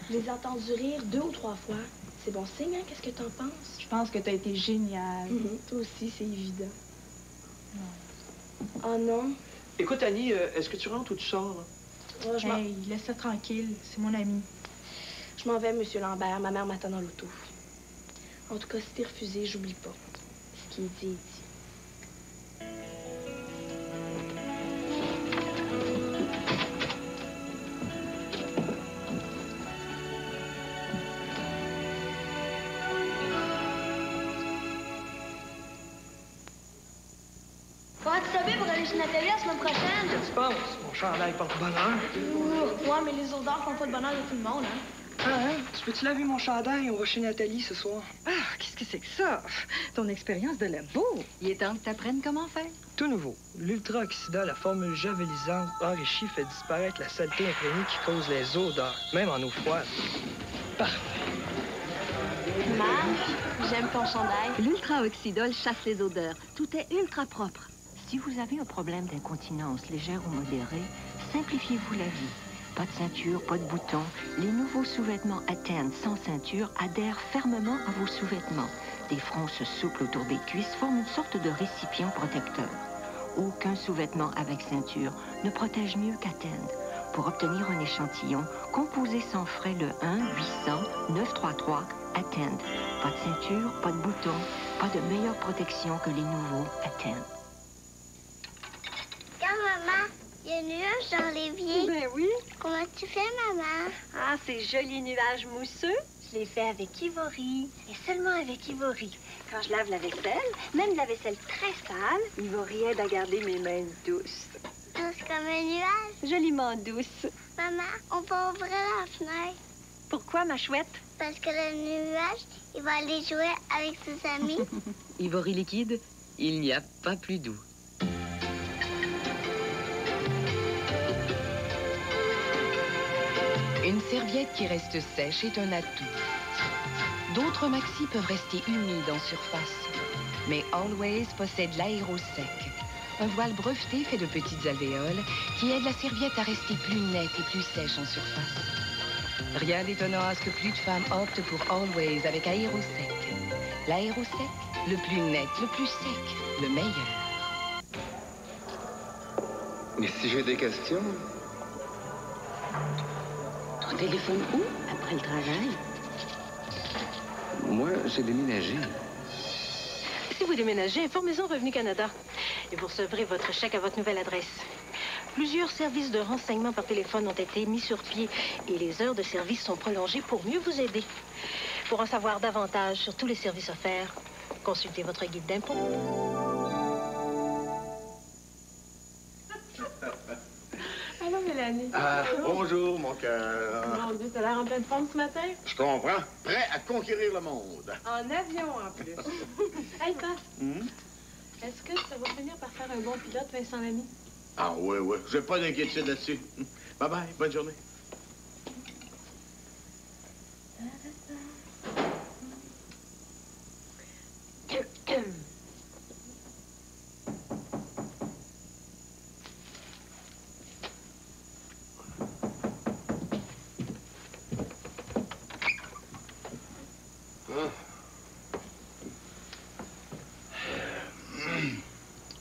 Je les ai entendus rire 2 ou 3 fois. C'est bon signe, hein? Qu'est-ce que t'en penses? Je pense que t'as été génial. Toi aussi, c'est évident. Oh non? Écoute, Annie, est-ce que tu rentres ou tu sors? Oh, Hey, laisse ça tranquille. C'est mon ami. Je m'en vais, Monsieur Lambert. Ma mère m'attend dans l'auto. En tout cas, si t'es refusé, j'oublie pas. Ce qui est dit est dit. Comment tu savais pour aller chez Nathalie la semaine prochaine? Qu'est-ce que tu penses? Mon chandail porte bonheur. Ouais, mais les odeurs font pas de bonheur de tout le monde, hein? Ah, hein? Tu peux-tu laver mon chandail? On va chez Nathalie ce soir. Ah, qu'est-ce que c'est que ça? Ton expérience de labo. Il est temps que tu apprennes comment faire. Tout nouveau. L'ultra-oxydant, la formule javelisante, enrichie, fait disparaître la saleté imprégnée qui cause les odeurs, même en eau froide. Parfait. Marc, j'aime ton chandail. L'ultra-oxydol chasse les odeurs. Tout est ultra propre. Si vous avez un problème d'incontinence légère ou modérée, simplifiez-vous la vie. Pas de ceinture, pas de boutons. Les nouveaux sous-vêtements Attend sans ceinture adhèrent fermement à vos sous-vêtements. Des fronces souples autour des cuisses forment une sorte de récipient protecteur. Aucun sous-vêtement avec ceinture ne protège mieux qu'Attend. Pour obtenir un échantillon, composez sans frais le 1-800-933 Attend. Pas de ceinture, pas de boutons, pas de meilleure protection que les nouveaux Attend. Maman, il y a un nuage dans l'évier. Ben oui. Comment tu fais, maman? Ah, ces jolis nuages mousseux, je les fais avec Ivory. Et seulement avec Ivory. Quand je lave la vaisselle, même la vaisselle très sale, Ivory aide à garder mes mains douces. Douce comme un nuage? Joliment douces. Maman, on peut ouvrir la fenêtre. Pourquoi, ma chouette? Parce que le nuage, il va aller jouer avec ses amis. Ivory liquide, il n'y a pas plus doux. Une serviette qui reste sèche est un atout. D'autres maxis peuvent rester humides en surface. Mais Always possède l'aérosec. Un voile breveté fait de petites alvéoles qui aide la serviette à rester plus nette et plus sèche en surface. Rien d'étonnant à ce que plus de femmes optent pour Always avec aérosec. L'aérosec, le plus net, le plus sec, le meilleur. Mais si j'ai des questions... On téléphone où après le travail? Moi, j'ai déménagé. Si vous déménagez, informez-en Revenu Canada. Et vous recevrez votre chèque à votre nouvelle adresse. Plusieurs services de renseignement par téléphone ont été mis sur pied et les heures de service sont prolongées pour mieux vous aider. Pour en savoir davantage sur tous les services offerts, consultez votre guide d'impôt. Allô, Mélanie. Ah, bonjour, mon cœur. Mon Dieu, t'as l'air en pleine forme ce matin? Je comprends. Prêt à conquérir le monde. En avion, en plus. Hey, Pat, est-ce que ça va finir par faire un bon pilote, Vincent Lamy? Ah, oui, oui. J'ai pas d'inquiétude là-dessus. Bye-bye. Bonne journée.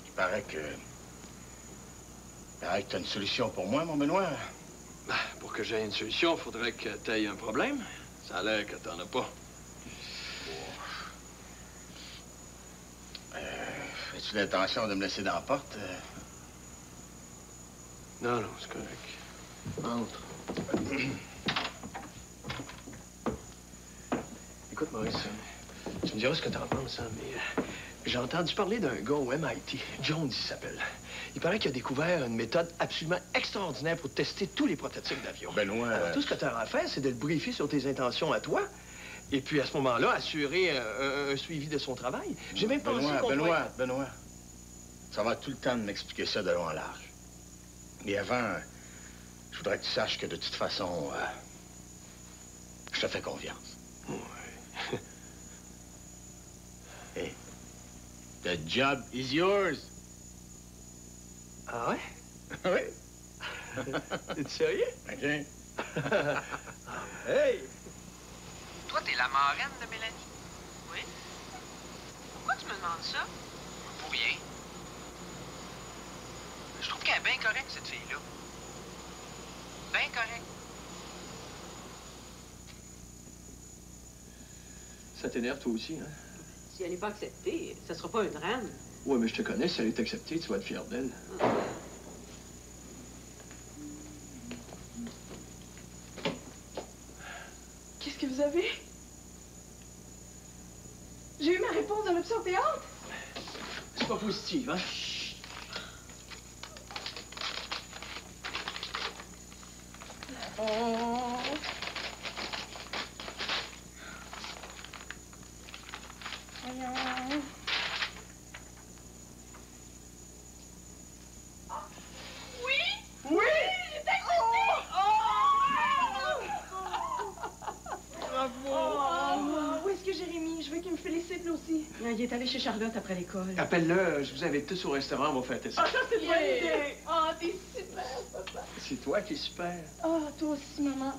Il paraît que tu as une solution pour moi, mon Benoît. Pour que j'aie une solution, il faudrait que tu aies un problème. Ça a l'air que t'en as pas. As-tu l'intention de me laisser dans la porte? Non, non, c'est correct. Entre. Écoute, Maurice, tu me diras ce que t'en penses, hein, mais j'ai entendu parler d'un gars au MIT. Jones, il s'appelle. Il paraît qu'il a découvert une méthode absolument extraordinaire pour tester tous les prototypes d'avions. Benoît... Alors, tout ce que tu as à faire, c'est de le briefer sur tes intentions à toi. Et puis, à ce moment-là, assurer un suivi de son travail. J'ai même pensé qu'on Benoît, ça va tout le temps de m'expliquer ça de long en large. Mais avant, je voudrais que tu saches que de toute façon, je te fais confiance. Ouais. Hey, the job is yours. Ah ouais? Oui. T'es sérieux? OK. Hey! Toi, t'es la marraine de Mélanie? Oui. Pourquoi tu me demandes ça? Pour rien. Je trouve qu'elle est bien correcte, cette fille-là. Bien correcte. Ça t'énerve, toi aussi, hein? Si elle n'est pas acceptée, ça sera pas une reine. Ouais, mais je te connais. Si elle est acceptée, tu vas être fier d'elle. Qu'est-ce que vous avez? J'ai eu ma réponse de l'option théâtre? C'est pas positif, hein? Il est allé chez Charlotte après l'école. Appelle-le, je vous invite tous au restaurant, on va fêter ça. Ah, ça, c'est une bonne idée! Ah, t'es super, papa! C'est toi qui es super. Oh, toi aussi, maman.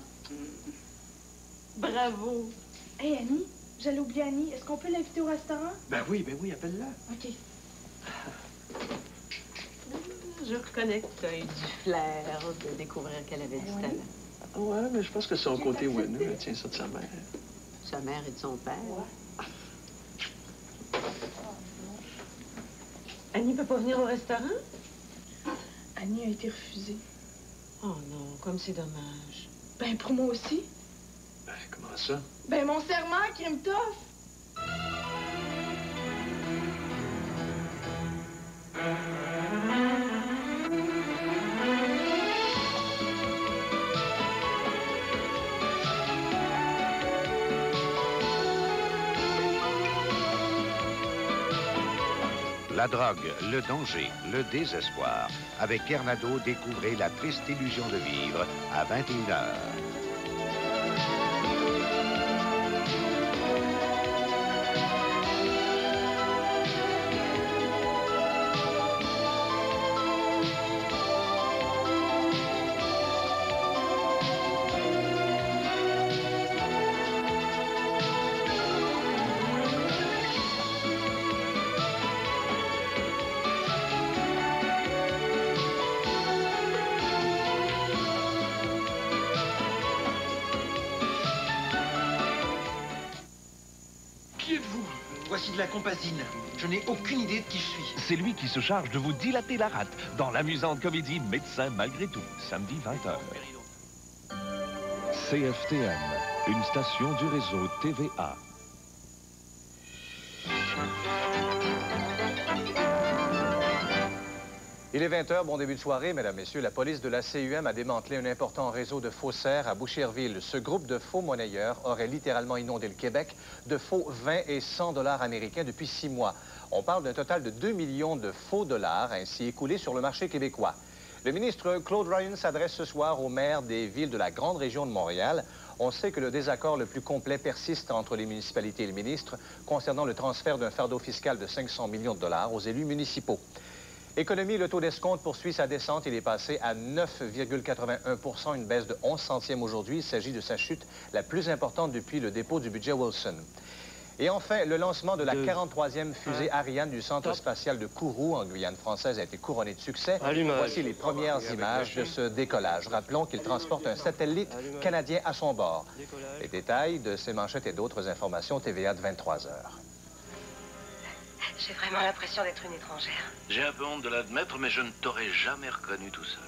Bravo. Hey, Annie, j'allais oublier Annie. Est-ce qu'on peut l'inviter au restaurant? Ben oui, appelle-la. OK. Je reconnais que tu as eu du flair de découvrir qu'elle avait du talent. Ouais, mais je pense que son côté winner, elle tient ça de sa mère. Sa mère et de son père. Annie peut pas venir au restaurant? Annie a été refusée. Oh non, comme c'est dommage. Ben, pour moi aussi. Ben, comment ça? Ben, mon serment, crime tough. La drogue, le danger, le désespoir. Avec Kernado, découvrez la triste illusion de vivre à 21h. Voici de la compasine. Je n'ai aucune idée de qui je suis. C'est lui qui se charge de vous dilater la rate dans l'amusante comédie Médecin malgré tout, samedi 20h. CFTM, une station du réseau TVA. Il est 20h, bon début de soirée, mesdames, messieurs. La police de la CUM a démantelé un important réseau de faussaires à Boucherville. Ce groupe de faux monnayeurs aurait littéralement inondé le Québec de faux 20 et 100 dollars américains depuis 6 mois. On parle d'un total de 2 millions de faux dollars ainsi écoulés sur le marché québécois. Le ministre Claude Ryan s'adresse ce soir aux maires des villes de la grande région de Montréal. On sait que le désaccord le plus complet persiste entre les municipalités et le ministre concernant le transfert d'un fardeau fiscal de 500 millions de dollars aux élus municipaux. Économie, le taux d'escompte poursuit sa descente. Il est passé à 9,81 %, une baisse de 11 centièmes aujourd'hui. Il s'agit de sa chute la plus importante depuis le dépôt du budget Wilson. Et enfin, le lancement de la 43e fusée Ariane du centre spatial de Kourou, en Guyane française, a été couronné de succès. Voici les premières images de ce décollage. Rappelons qu'il transporte un satellite canadien à son bord. Les détails de ces manchettes et d'autres informations, TVA de 23 h. J'ai vraiment l'impression d'être une étrangère. J'ai un peu honte de l'admettre, mais je ne t'aurais jamais reconnu tout seul.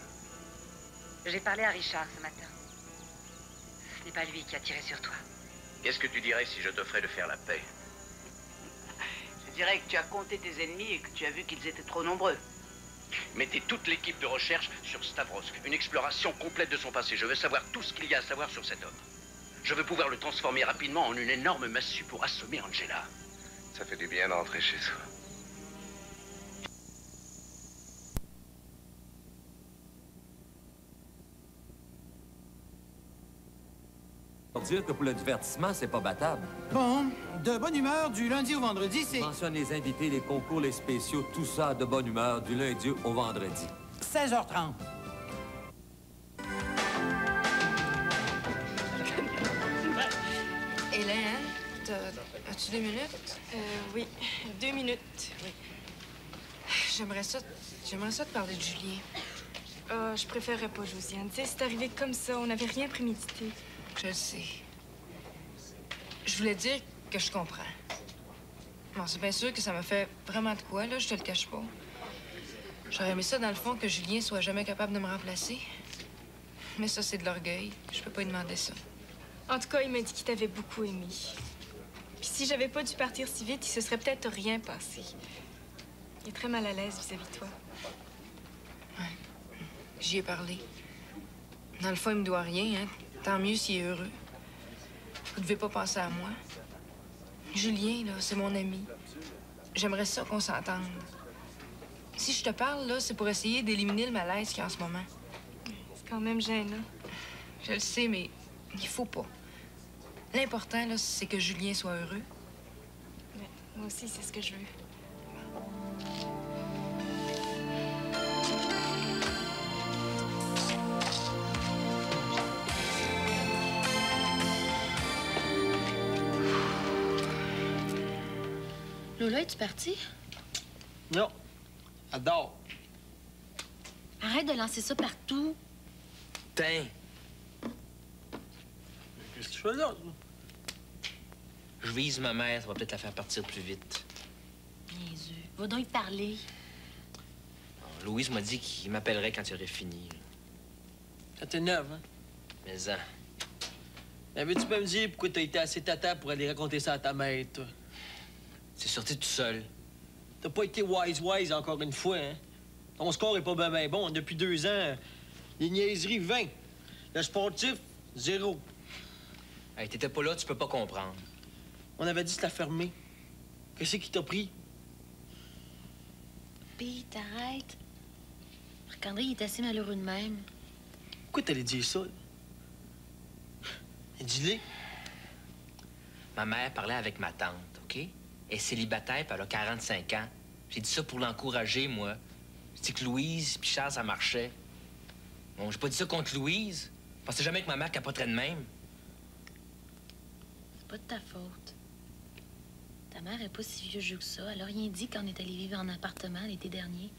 J'ai parlé à Richard ce matin. Ce n'est pas lui qui a tiré sur toi. Qu'est-ce que tu dirais si je t'offrais de faire la paix? Je dirais que tu as compté tes ennemis et que tu as vu qu'ils étaient trop nombreux. Mettez toute l'équipe de recherche sur Stavros. Une exploration complète de son passé. Je veux savoir tout ce qu'il y a à savoir sur cet homme. Je veux pouvoir le transformer rapidement en une énorme massue pour assommer Angela. Ça fait du bien d'entrer chez soi. Pour dire que pour le divertissement, c'est pas battable. Bon, de bonne humeur du lundi au vendredi, c'est... Mentionne les invités, les concours, les spéciaux, tout ça de bonne humeur du lundi au vendredi. 16h30. Hélène, as-tu 2 minutes? Oui, 2 minutes, oui. J'aimerais ça te parler de Julien. Je préférerais pas, Josiane. Tu sais, c'est arrivé comme ça. On n'avait rien prémédité. Je le sais. Je voulais dire que je comprends. Bon, c'est bien sûr que ça m'a fait vraiment de quoi, là, je te le cache pas. J'aurais aimé ça, dans le fond, que Julien soit jamais capable de me remplacer. Mais ça, c'est de l'orgueil. Je peux pas lui demander ça. En tout cas, il m'a dit qu'il t'avait beaucoup aimé. Puis si j'avais pas dû partir si vite, il se serait peut-être rien passé. Il est très mal à l'aise vis-à-vis de toi. Ouais. J'y ai parlé. Dans le fond, il me doit rien, hein. Tant mieux s'il est heureux. Vous devez pas penser à moi. Julien, là, c'est mon ami. J'aimerais ça qu'on s'entende. Si je te parle, là, c'est pour essayer d'éliminer le malaise qu'il y a en ce moment. C'est quand même gênant. Je le sais, mais il faut pas. L'important, là, c'est que Julien soit heureux. Ouais, moi aussi, c'est ce que je veux. Lola, es-tu parti? Non. Adore. Arrête de lancer ça partout. Tiens. Qu'est-ce que tu fais là? Je vise ma mère, ça va peut-être la faire partir plus vite. Jésus, va donc y parler. Louise m'a dit qu'il m'appellerait quand il aurait fini. Ça t'énerve, hein? Mais ça. Mais veux-tu pas me dire pourquoi t'as été assez tata pour aller raconter ça à ta mère, toi? C'est sorti tout seul. T'as pas été wise encore une fois, hein? Ton score est pas ben bon. Depuis 2 ans, les niaiseries 20. Le sportif, 0. Hey, t'étais pas là, tu peux pas comprendre. On avait dit de la fermer. Qu'est-ce qui t'a pris? Pete, arrête. Marc-André, il est assez malheureux de même. Pourquoi t'allais dire ça? Dis-le. Ma mère parlait avec ma tante, OK? Elle est célibataire, puis elle a 45 ans. J'ai dit ça pour l'encourager, moi. J'ai dit que Louise puis Charles, ça marchait. Bon, j'ai pas dit ça contre Louise. Je pensais jamais que ma mère capoterait de même. C'est pas de ta faute. Ta mère est pas si vieux jeu que ça. Elle a rien dit quand on est allé vivre en appartement l'été dernier.